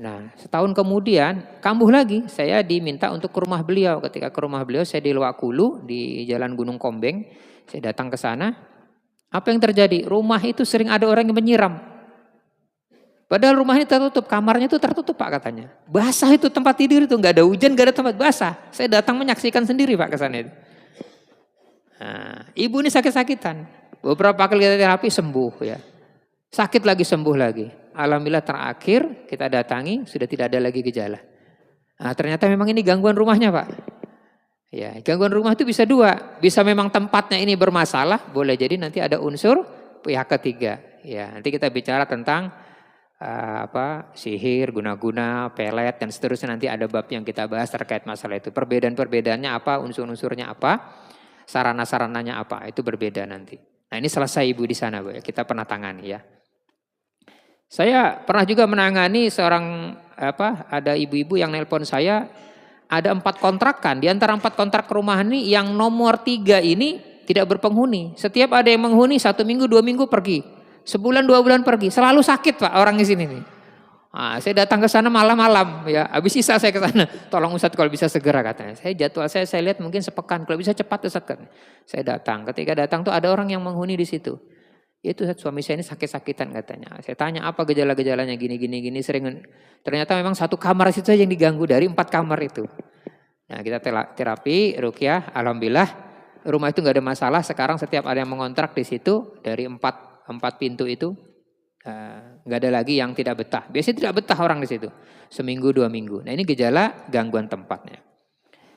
Nah, setahun kemudian kambuh lagi. Saya diminta untuk ke rumah beliau. Ketika ke rumah beliau, saya di Luwakulu di Jalan Gunung Kombeng. Saya datang ke sana. Apa yang terjadi? Rumah itu sering ada orang yang menyiram. Padahal rumah ini tertutup, kamarnya itu tertutup Pak katanya. Basah itu tempat tidur itu, nggak ada hujan, nggak ada tempat basah. Saya datang menyaksikan sendiri Pak ke sana itu. Nah, ibu ini sakit-sakitan. Beberapa kali kita terapi sembuh ya. Sakit lagi sembuh lagi. Alhamdulillah terakhir kita datangi sudah tidak ada lagi gejala. Nah, ternyata memang ini gangguan rumahnya Pak. Ya, gangguan rumah itu bisa dua. Bisa memang tempatnya ini bermasalah, boleh jadi nanti ada unsur pihak ketiga. Ya, nanti kita bicara tentang sihir, guna-guna, pelet dan seterusnya, nanti ada bab yang kita bahas terkait masalah itu. Perbedaan-perbedaannya apa, unsur-unsurnya apa, sarana-sarananya apa, itu berbeda nanti. Nah, ini selesai ibu di sana Bu, kita pernah tangani ya. Saya pernah juga menangani seorang ada ibu-ibu yang nelpon saya, ada 4 kontrakan, di antara 4 kontrak rumah ini yang nomor 3 ini tidak berpenghuni. Setiap ada yang menghuni 1 minggu, 2 minggu pergi. Sebulan 2 bulan pergi, selalu sakit Pak orang di sini nih. Nah, saya datang ke sana malam-malam ya, habis sisa saya ke sana. Tolong Ustadz kalau bisa segera katanya. Jadwal saya lihat mungkin sepekan, kalau bisa cepat Ustadz katanya. Saya datang, ketika datang tuh ada orang yang menghuni di situ. Itu suami saya ini sakit-sakitan katanya. Saya tanya apa gejala-gejalanya gini sering. Ternyata memang 1 kamar situ saja yang diganggu dari 4 kamar itu. Nah, kita terapi, ruqyah, alhamdulillah rumah itu nggak ada masalah. Sekarang setiap ada yang mengontrak di situ dari 4 pintu itu nggak ada lagi yang tidak betah. Biasanya tidak betah orang di situ. Seminggu 2 minggu. Nah, ini gejala gangguan tempatnya.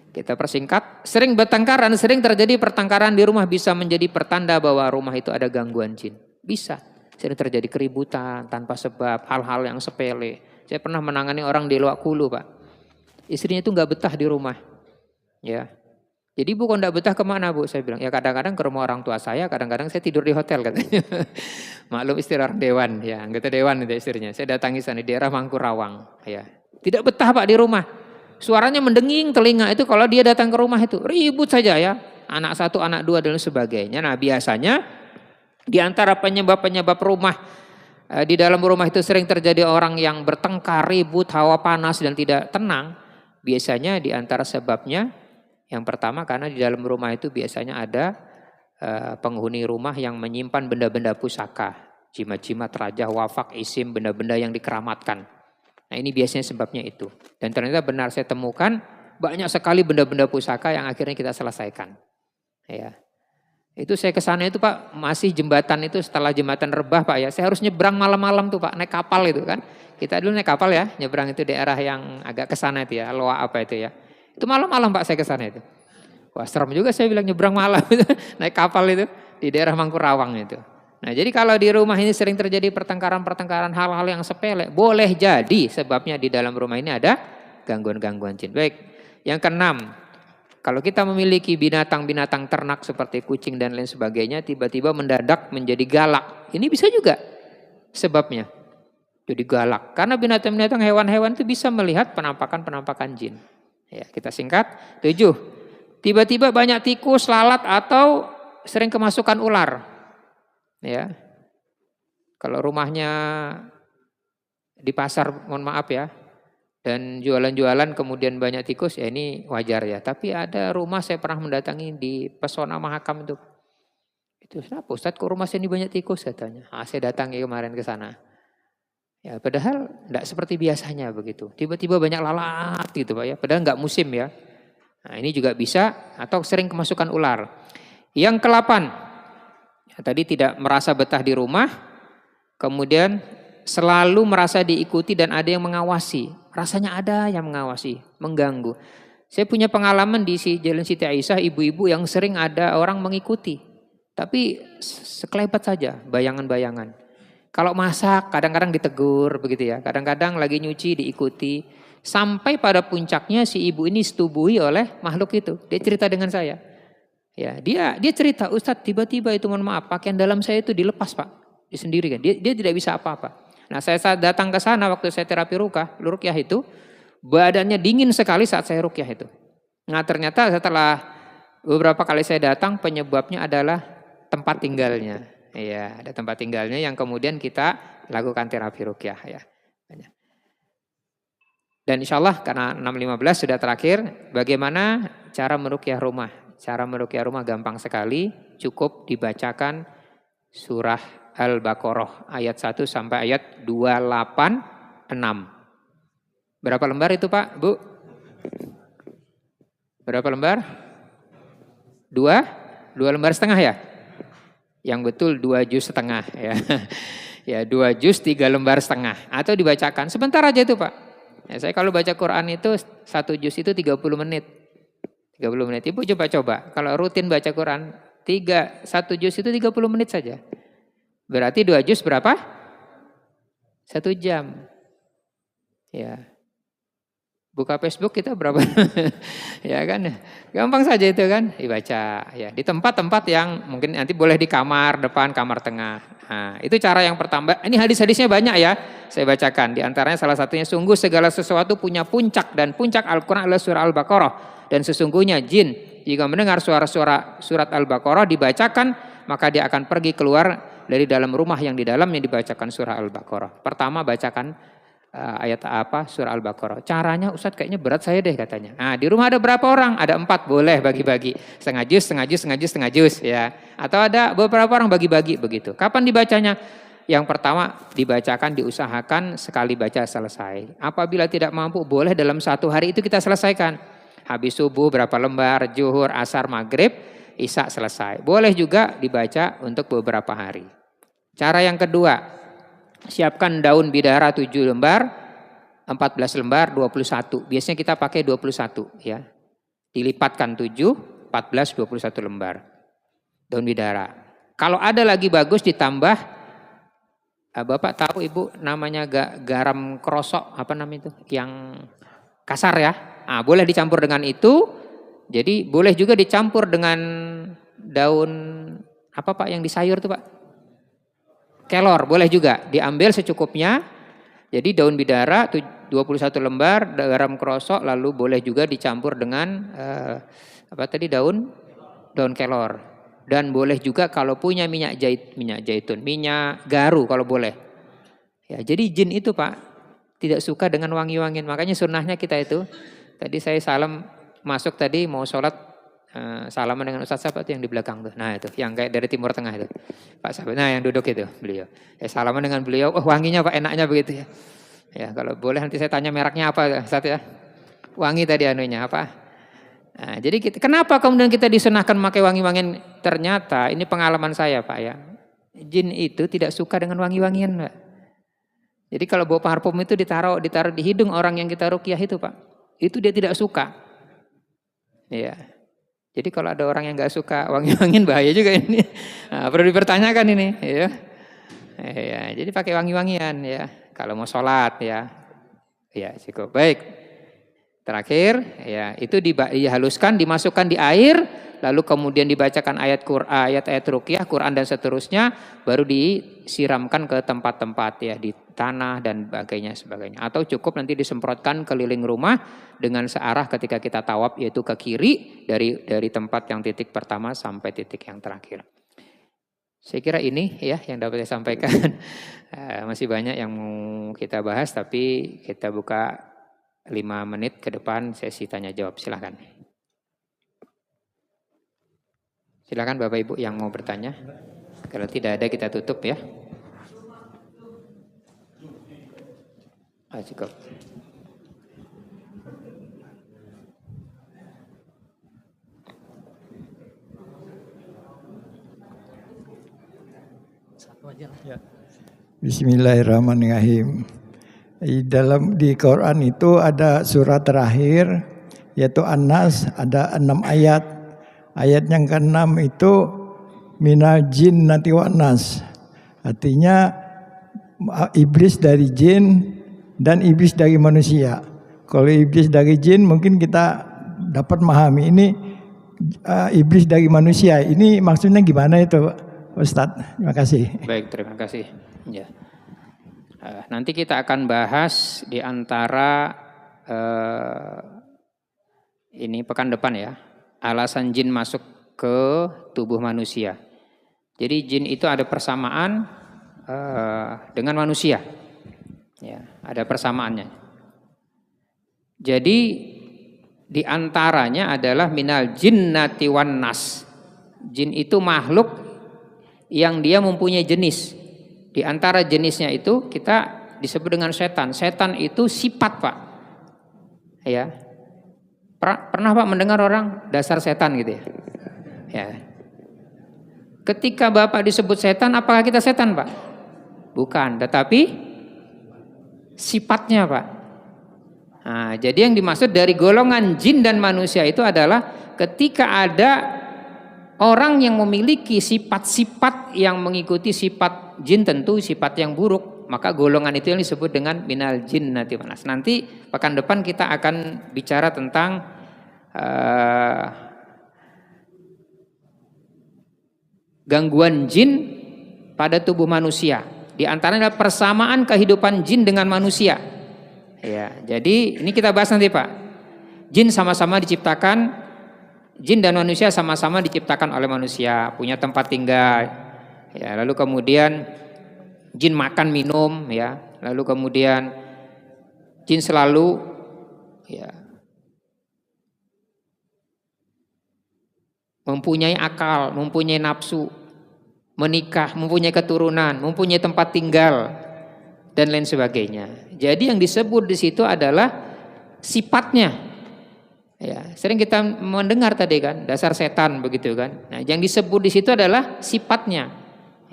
Kita persingkat, sering bertengkaran, sering terjadi pertengkaran di rumah bisa menjadi pertanda bahwa rumah itu ada gangguan jin. Bisa. Sering terjadi keributan tanpa sebab, hal-hal yang sepele. Saya pernah menangani orang di Luwakulu Pak. Istrinya itu nggak betah di rumah. Ya. Jadi Bu kok enggak betah kemana Bu? Saya bilang, ya kadang-kadang ke rumah orang tua saya, kadang-kadang saya tidur di hotel katanya. Maklum istri orang dewan, ya anggota dewan itu istrinya. Saya datangi sana di daerah Mangkurawang. Ya. Tidak betah Pak di rumah. Suaranya mendenging telinga itu kalau dia datang ke rumah itu. Ribut saja ya. Anak 1, anak 2 dan sebagainya. Nah biasanya di antara penyebab-penyebab rumah, di dalam rumah itu sering terjadi orang yang bertengkar, ribut, hawa panas dan tidak tenang. Biasanya di antara sebabnya, yang pertama karena di dalam rumah itu biasanya ada penghuni rumah yang menyimpan benda-benda pusaka, jimat-jimat, rajah, wafak, isim, benda-benda yang dikeramatkan. Nah ini biasanya sebabnya itu. Dan ternyata benar saya temukan banyak sekali benda-benda pusaka yang akhirnya kita selesaikan. Ya. Itu saya ke sana itu Pak, masih jembatan itu setelah jembatan Rebah Pak ya. Saya harus nyebrang malam-malam tuh Pak, naik kapal itu kan. Kita dulu naik kapal ya, nyebrang itu daerah yang agak ke sana itu ya, Loa apa itu ya. Itu malam-malam Pak saya ke sana itu. Wah serem juga saya bilang nyebrang malam itu, naik kapal itu di daerah Mangkurawang itu. Nah jadi kalau di rumah ini sering terjadi pertengkaran-pertengkaran hal-hal yang sepele, boleh jadi sebabnya di dalam rumah ini ada gangguan-gangguan jin. Baik, yang keenam, kalau kita memiliki binatang-binatang ternak seperti kucing dan lain sebagainya, tiba-tiba mendadak menjadi galak. Ini bisa juga sebabnya jadi galak. Karena binatang-binatang hewan-hewan itu bisa melihat penampakan-penampakan jin. Ya, kita singkat. 7. Tiba-tiba banyak tikus, lalat atau sering kemasukan ular. Ya. Kalau rumahnya di pasar, mohon maaf ya, dan jualan-jualan kemudian banyak tikus, ya ini wajar ya. Tapi ada rumah saya pernah mendatangi di Pesona Mahakam itu. Itu kenapa Ustadz kok rumah saya ini banyak tikus katanya. Saya datangi kemarin ke sana. Ya, padahal enggak seperti biasanya begitu. Tiba-tiba banyak lalat gitu Pak ya. Padahal enggak musim ya. Nah, ini juga bisa atau sering kemasukan ular. Yang ke-8, ya, tadi tidak merasa betah di rumah, kemudian selalu merasa diikuti dan ada yang mengawasi. Rasanya ada yang mengawasi, mengganggu. Saya punya pengalaman di Jalan Siti Aisyah, ibu-ibu yang sering ada orang mengikuti. Tapi sekelebat saja, bayangan-bayangan. Kalau masak kadang-kadang ditegur begitu ya. Kadang-kadang lagi nyuci diikuti. Sampai pada puncaknya si ibu ini disetubuhi oleh makhluk itu. Dia cerita dengan saya. Ya, dia cerita, Ustadz tiba-tiba itu mohon maaf pakaian dalam saya itu dilepas Pak. Disendirikan. Dia tidak bisa apa-apa. Nah saya saat datang ke sana waktu saya terapi ruqyah itu. Badannya dingin sekali saat saya ruqyah itu. Nah ternyata setelah beberapa kali saya datang penyebabnya adalah tempat tinggalnya. Iya, ada tempat tinggalnya yang kemudian kita lakukan terapi ruqyah ya. Dan insya Allah karena 6.15 sudah terakhir, bagaimana cara meruqyah rumah? Cara meruqyah rumah gampang sekali, cukup dibacakan surah Al-Baqarah ayat 1 sampai ayat 286. Berapa lembar itu Pak, Bu? Berapa lembar? 2 lembar setengah ya? Yang betul 2 juz setengah ya. Ya 2 juz 3 lembar setengah. Atau dibacakan sebentar aja itu Pak. Ya, saya kalau baca Quran itu 1 juz itu 30 menit. 30 menit. Ibu coba-coba. Kalau rutin baca Quran 1 juz itu 30 menit saja. Berarti 2 juz berapa? 1 jam. Ya. Buka Facebook kita berapa? Ya kan, gampang saja itu kan, dibaca ya di tempat-tempat yang mungkin nanti boleh di kamar depan, kamar tengah. Nah, itu cara yang pertama. Ini hadis-hadisnya banyak ya, saya bacakan. Di antaranya salah satunya, sungguh segala sesuatu punya puncak dan puncak Al-Quran adalah surah Al-Baqarah. Dan sesungguhnya jin jika mendengar suara-suara surat Al-Baqarah dibacakan, maka dia akan pergi keluar dari dalam rumah yang di dalamnya dibacakan surah Al-Baqarah. Pertama bacakan ayat surah Al-Baqarah. Caranya Ustadz kayaknya berat saya deh katanya. Nah di rumah ada berapa orang? Ada 4, boleh bagi-bagi. Setengah juz ya. Atau ada beberapa orang bagi-bagi begitu. Kapan dibacanya? Yang pertama dibacakan, diusahakan sekali baca selesai. Apabila tidak mampu boleh dalam 1 hari itu kita selesaikan. Habis subuh berapa lembar, zuhur, asar, maghrib, isya selesai. Boleh juga dibaca untuk beberapa hari. Cara yang kedua, siapkan daun bidara 7 lembar, 14 lembar, 21. Biasanya kita pakai 21 ya. Dilipatkan 7, 14, 21 lembar. Daun bidara. Kalau ada lagi bagus ditambah, Bapak tahu Ibu namanya garam krosok, apa namanya itu? Yang kasar ya. Nah, boleh dicampur dengan itu. Jadi boleh juga dicampur dengan daun, apa Pak yang di sayur tuh Pak? Kelor boleh juga, diambil secukupnya. Jadi daun bidara 21 lembar, garam krosok, lalu boleh juga dicampur dengan daun kelor. Dan boleh juga kalau punya minyak zaitun, minyak garu kalau boleh. Ya, jadi jin itu Pak tidak suka dengan wangi-wangian. Makanya sunnahnya kita itu, tadi saya salam masuk tadi mau sholat, salaman dengan Ustadz siapa itu yang di belakang tuh. Nah itu, yang kayak dari Timur Tengah itu. Pak sahabat, nah yang duduk itu beliau. Salaman dengan beliau, wanginya Pak enaknya begitu ya. Ya kalau boleh nanti saya tanya mereknya apa Ustadz ya. Wangi tadi anunya apa. Nah, jadi kenapa kemudian kita disunahkan memakai wangi-wangian? Ternyata ini pengalaman saya Pak ya. Jin itu tidak suka dengan wangi-wangian Pak. Jadi kalau bawa parfum itu ditaruh di hidung orang yang kita ruqyah itu Pak. Itu dia tidak suka. Iya. Jadi kalau ada orang yang nggak suka wangi-wangian bahaya juga ini. Nah, perlu dipertanyakan ini, ya. Ya, jadi pakai wangi-wangian ya. Kalau mau sholat ya, ya cukup. Baik. Terakhir, ya itu dihaluskan, dimasukkan di air, lalu kemudian dibacakan ayat-ayat ruqyah, Quran dan seterusnya, baru disiramkan ke tempat-tempat ya di tanah dan sebagainya. Atau cukup nanti disemprotkan keliling rumah dengan searah ketika kita tawaf, yaitu ke kiri dari tempat yang titik pertama sampai titik yang terakhir. Saya kira ini ya yang dapat saya sampaikan. Masih banyak yang mau kita bahas, tapi kita buka 5 menit ke depan sesi tanya jawab. Silakan. Silakan Bapak Ibu yang mau bertanya. Kalau tidak ada kita tutup ya. Cukup. Ya. Bismillahirrahmanirrahim. Di Quran itu ada surat terakhir yaitu An-Nas, ada 6 ayat. Ayat yang ke-6 itu minal jinnati wan nas. Artinya iblis dari jin dan iblis dari manusia. Kalau iblis dari jin mungkin kita dapat memahami ini iblis dari manusia. Ini maksudnya gimana itu Ustadz? Terima kasih. Baik, terima kasih. Ya. Nanti kita akan bahas di antara ini pekan depan ya. Alasan jin masuk ke tubuh manusia. Jadi jin itu ada persamaan dengan manusia. Ya, ada persamaannya. Jadi di antaranya adalah minal jinnati wan nas. Jin itu makhluk yang dia mempunyai jenis. Di antara jenisnya itu kita disebut dengan setan. Setan itu sifat, Pak. Ya. Pernah Pak mendengar orang dasar setan gitu ya? Ya. Ketika Bapak disebut setan, apakah kita setan, Pak? Bukan, tetapi sifatnya, Pak. Nah, jadi yang dimaksud dari golongan jin dan manusia itu adalah ketika ada orang yang memiliki sifat-sifat yang mengikuti sifat jin, tentu sifat yang buruk, maka golongan itu yang disebut dengan minal jinnati wan nas. Nanti pekan depan kita akan bicara tentang gangguan jin pada tubuh manusia. Di antaranya adalah persamaan kehidupan jin dengan manusia. Ya, jadi ini kita bahas nanti, Pak. Jin sama-sama diciptakan, jin dan manusia sama-sama diciptakan oleh manusia, punya tempat tinggal. Ya, lalu kemudian jin makan minum, ya. Lalu kemudian jin selalu ya mempunyai akal, mempunyai nafsu, menikah, mempunyai keturunan, mempunyai tempat tinggal dan lain sebagainya. Jadi yang disebut di situ adalah sifatnya. Ya, sering kita mendengar tadi kan, dasar setan begitu kan. Nah, yang disebut di situ adalah sifatnya.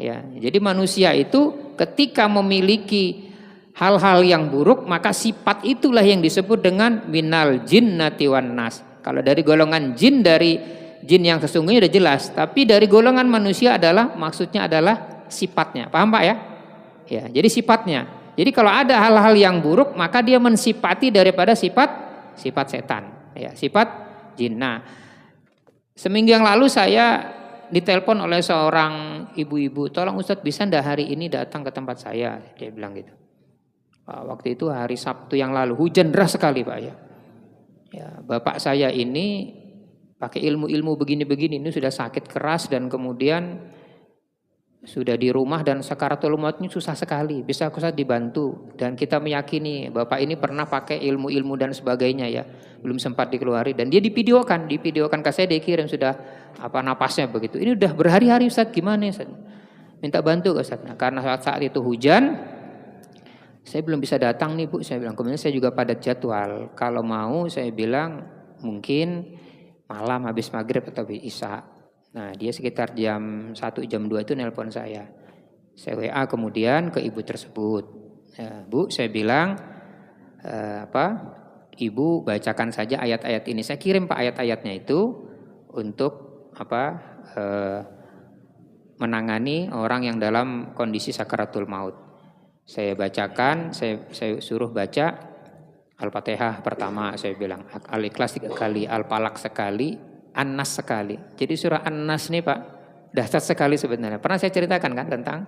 Ya, jadi manusia itu ketika memiliki hal-hal yang buruk, maka sifat itulah yang disebut dengan minal jinnati wan nas. Kalau dari golongan jin, dari jin yang sesungguhnya udah jelas, tapi dari golongan manusia adalah maksudnya adalah sifatnya. Paham Pak ya? Ya, jadi sifatnya. Jadi kalau ada hal-hal yang buruk, maka dia mensifati daripada sifat setan. Ya, sifat jin. Nah, seminggu yang lalu saya ditelepon oleh seorang ibu-ibu, tolong Ustadz bisa ndak hari ini datang ke tempat saya? Dia bilang gitu. Waktu itu hari Sabtu yang lalu, hujan deras sekali Pak ya. Ya, bapak saya ini pakai ilmu-ilmu begini-begini, ini sudah sakit keras dan kemudian sudah di rumah dan sakaratul mautnya susah sekali. Bisa Ustaz dibantu, dan kita meyakini bapak ini pernah pakai ilmu-ilmu dan sebagainya ya, belum sempat dikeluari, dan dia divideokan ke saya, dikirim sudah napasnya begitu. Ini udah berhari-hari Ustaz, gimana Ustaz? Minta bantu Ustaz. Nah, karena saat itu hujan, saya belum bisa datang nih Bu, saya bilang. Kemudian saya juga padat jadwal. Kalau mau saya bilang mungkin malam habis maghrib atau isya. Nah, dia sekitar jam 1 jam 2 itu nelpon saya. Saya WA kemudian ke ibu tersebut. Ya, Bu, saya bilang Ibu bacakan saja ayat-ayat ini. Saya kirim Pak ayat-ayatnya itu untuk menangani orang yang dalam kondisi sakaratul maut. Saya bacakan, saya suruh baca Al-Fatihah pertama, saya bilang Al-Ikhlas 3 kali, Al-Falaq sekali, An-Nas sekali. Jadi surah An-Nas nih Pak, dahsyat sekali sebenarnya. Pernah saya ceritakan kan tentang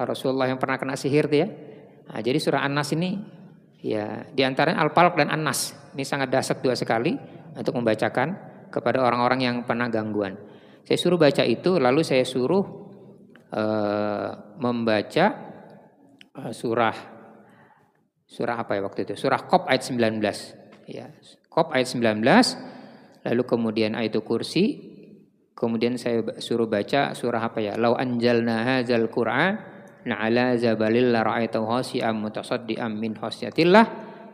Rasulullah yang pernah kena sihir tuh ya. Nah, jadi surah An-Nas ini ya di antaranya Al-Falaq dan An-Nas. Ini sangat dahsyat 2 sekali untuk membacakan kepada orang-orang yang pernah gangguan. Saya suruh baca itu, lalu saya suruh membaca surah apa ya waktu itu? Surah Qaf ayat 19. Ya, Qaf ayat 19. Lalu kemudian ayat kursi. Kemudian saya suruh baca surah apa ya? Lau anjalna hadzal Qur'an ala zabalil la ra'aitahu khashi'an mutasaddian min khasyatillah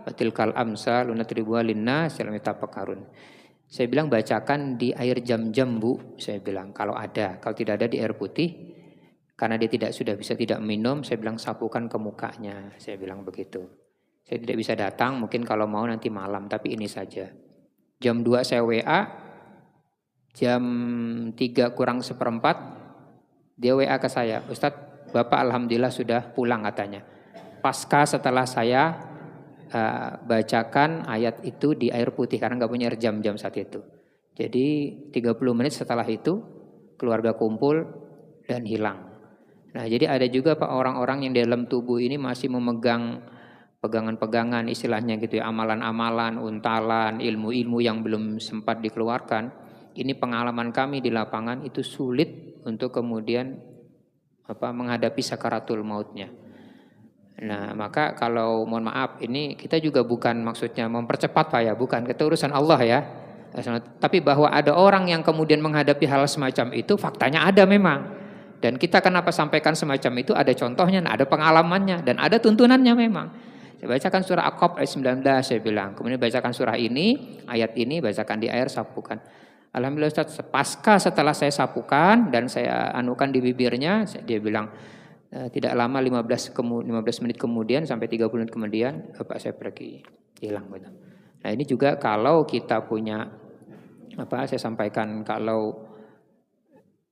wa tilkal amsalu nadribuha linnas la'allahum yatafakkarun. Saya bilang bacakan di air jam-jam Bu, saya bilang kalau ada, kalau tidak ada di air putih. Karena dia sudah tidak minum, saya bilang sapukan ke mukanya, saya bilang begitu. Saya tidak bisa datang, mungkin kalau mau nanti malam, tapi ini saja. Jam 2 saya WA, jam 3 kurang seperempat, dia WA ke saya, Ustadz, Bapak alhamdulillah sudah pulang katanya. Pasca setelah saya bacakan ayat itu di air putih, karena nggak punya jam-jam saat itu. Jadi 30 menit setelah itu, keluarga kumpul dan hilang. Nah, jadi ada juga Pak orang-orang yang di dalam tubuh ini masih memegang pegangan-pegangan istilahnya gitu ya, amalan-amalan, untalan, ilmu-ilmu yang belum sempat dikeluarkan. Ini pengalaman kami di lapangan itu sulit untuk kemudian menghadapi sakaratul mautnya. Nah, maka kalau mohon maaf ini kita juga bukan maksudnya mempercepat Pak ya, bukan, itu urusan Allah ya. Tapi bahwa ada orang yang kemudian menghadapi hal semacam itu faktanya ada memang. Dan kita kenapa sampaikan semacam itu ada contohnya, ada pengalamannya dan ada tuntunannya memang. Saya bacakan surah Aqaf ayat 19 saya bilang. Kemudian bacakan surah ini, ayat ini bacakan di air sapukan. Alhamdulillah Ustaz, setelah saya sapukan dan saya anukan di bibirnya, dia bilang tidak lama 15 menit kemudian sampai 30 menit kemudian bapak saya pergi hilang gitu. Nah, ini juga kalau kita punya saya sampaikan kalau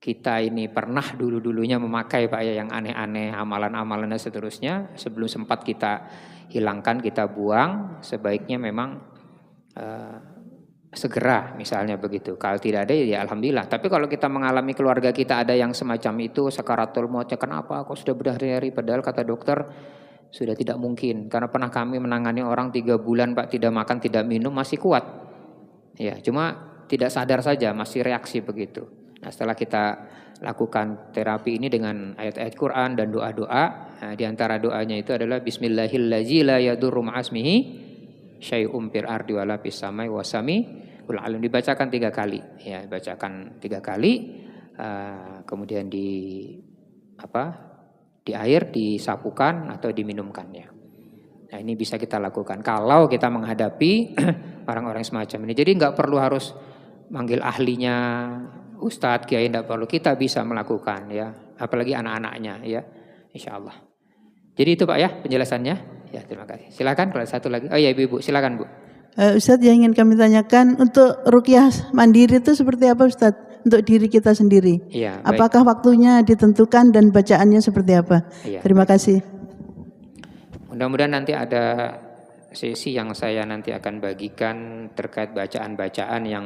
kita ini pernah dulu-dulunya memakai Pak ya yang aneh-aneh, amalan-amalan dan seterusnya, sebelum sempat kita hilangkan, kita buang, sebaiknya memang segera misalnya begitu. Kalau tidak ada ya alhamdulillah. Tapi kalau kita mengalami keluarga kita ada yang semacam itu, sakaratul mautnya kenapa kok sudah berhari-hari, padahal kata dokter sudah tidak mungkin. Karena pernah kami menangani orang 3 bulan Pak tidak makan, tidak minum masih kuat. Ya, cuma tidak sadar saja masih reaksi begitu. Nah, setelah kita lakukan terapi ini dengan ayat-ayat Quran dan doa-doa, di antara doanya itu adalah Bismillahirrahmanirrahim la yadurru ma'asmihi syai'um fil ardi wala fis samai wasami ul alim, dibacakan 3 kali ya, dibacakan 3 kali kemudian di air disapukan atau diminumkannya. Nah, ini bisa kita lakukan kalau kita menghadapi orang-orang semacam ini. Jadi nggak perlu harus manggil ahlinya, ustadz, kiai, tidak perlu, kita bisa melakukan ya, apalagi anak-anaknya ya, insya Allah. Jadi itu Pak ya penjelasannya. Ya, terima kasih. Silakan kalau satu lagi. Oh ya Ibu, silakan Bu. Ustadz, yang ingin kami tanyakan, untuk ruqyah mandiri itu seperti apa Ustadz? Untuk diri kita sendiri. Iya, apakah waktunya ditentukan dan bacaannya seperti apa? Iya, terima kasih. Mudah-mudahan nanti ada sesi yang saya nanti akan bagikan terkait bacaan-bacaan yang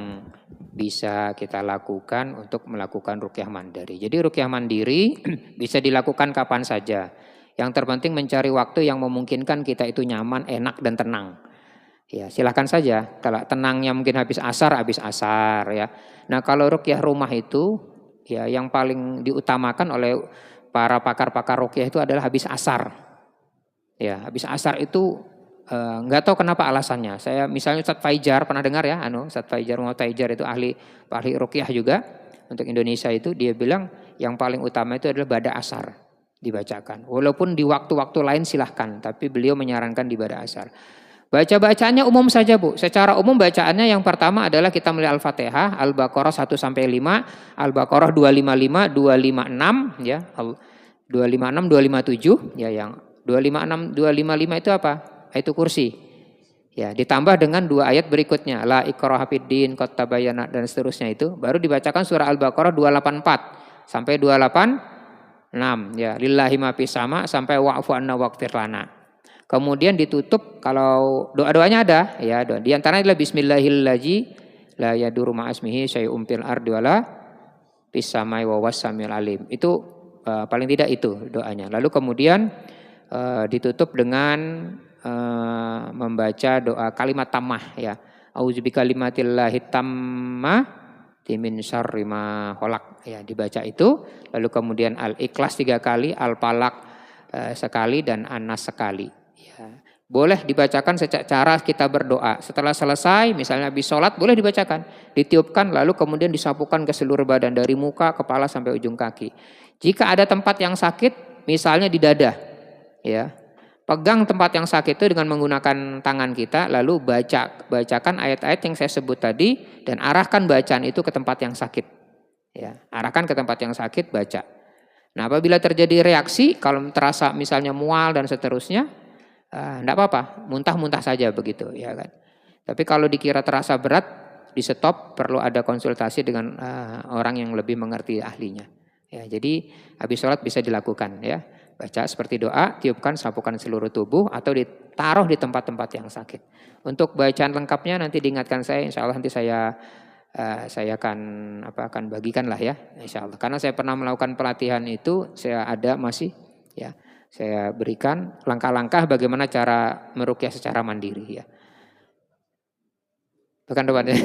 bisa kita lakukan untuk melakukan ruqyah mandiri. Jadi ruqyah mandiri bisa dilakukan kapan saja. Yang terpenting mencari waktu yang memungkinkan kita itu nyaman, enak dan tenang. Ya, silakan saja. Kalau tenangnya mungkin habis asar ya. Nah, kalau ruqyah rumah itu ya yang paling diutamakan oleh para pakar-pakar ruqyah itu adalah habis asar. Ya, habis asar itu nggak tahu kenapa alasannya. Saya misalnya Ustadz Faijar pernah dengar ya, Ustadz Faijar itu ahli ruqyah juga untuk Indonesia itu, dia bilang yang paling utama itu adalah bada asar dibacakan. Walaupun di waktu-waktu lain silahkan, tapi beliau menyarankan di bada asar. Baca-bacaannya umum saja Bu. Secara umum bacaannya yang pertama adalah kita mulai Al-Fatihah, Al-Baqarah 1 sampai 5, Al-Baqarah 255, 256 ya, 256, 257 ya, yang 256, 255 itu apa? Itu kursi. Ya, ditambah dengan 2 ayat berikutnya, la ikraha fiddin qad tabayyana dan seterusnya itu, baru dibacakan surah Al-Baqarah 284 sampai 286 ya, lillahi ma fis sama sampai wa'fu anna waghfir lana. Kemudian ditutup kalau doa-doanya ada ya, doa. Di antaranya adalah bismillahirrahmanirrahim la yadurru ma'asmihi syai'un fil ardi wala fis samai wa was-samiul alim. Itu paling tidak itu doanya. Lalu kemudian ditutup dengan membaca doa kalimat tammah ya. Auzubikallimatillahi tammah min syarri ma khalaq ya, dibaca itu. Lalu kemudian Al-Ikhlas 3 kali, Al-Falaq sekali dan An-Nas sekali. Ya. Boleh dibacakan secara kita berdoa. Setelah selesai misalnya habis sholat boleh dibacakan, ditiupkan lalu kemudian disapukan ke seluruh badan dari muka, kepala sampai ujung kaki. Jika ada tempat yang sakit misalnya di dada ya, pegang tempat yang sakit itu dengan menggunakan tangan kita, lalu bacakan ayat-ayat yang saya sebut tadi dan arahkan bacaan itu ke tempat yang sakit. Ya, arahkan ke tempat yang sakit, baca. Nah, apabila terjadi reaksi, kalau terasa misalnya mual dan seterusnya, enggak apa-apa, muntah-muntah saja begitu, ya kan. Tapi kalau dikira terasa berat, di stop, perlu ada konsultasi dengan orang yang lebih mengerti ahlinya. Ya, jadi habis sholat bisa dilakukan ya. Baca seperti doa, tiupkan, sapukan seluruh tubuh atau ditaruh di tempat-tempat yang sakit. Untuk bacaan lengkapnya nanti diingatkan saya, insya Allah nanti saya akan bagikan lah ya, insya Allah. Karena saya pernah melakukan pelatihan itu, saya ada masih ya, saya berikan langkah-langkah bagaimana cara meruqyah secara mandiri ya. Bukan depan ya.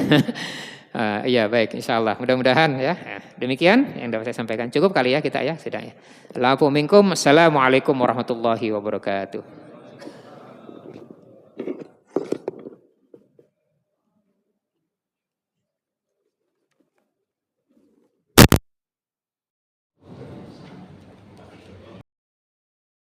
Iya baik, insya Allah. Mudah-mudahan ya. Demikian yang dapat saya sampaikan. Cukup kali ya kita ya sudah ya. Assalamualaikum warahmatullahi wabarakatuh.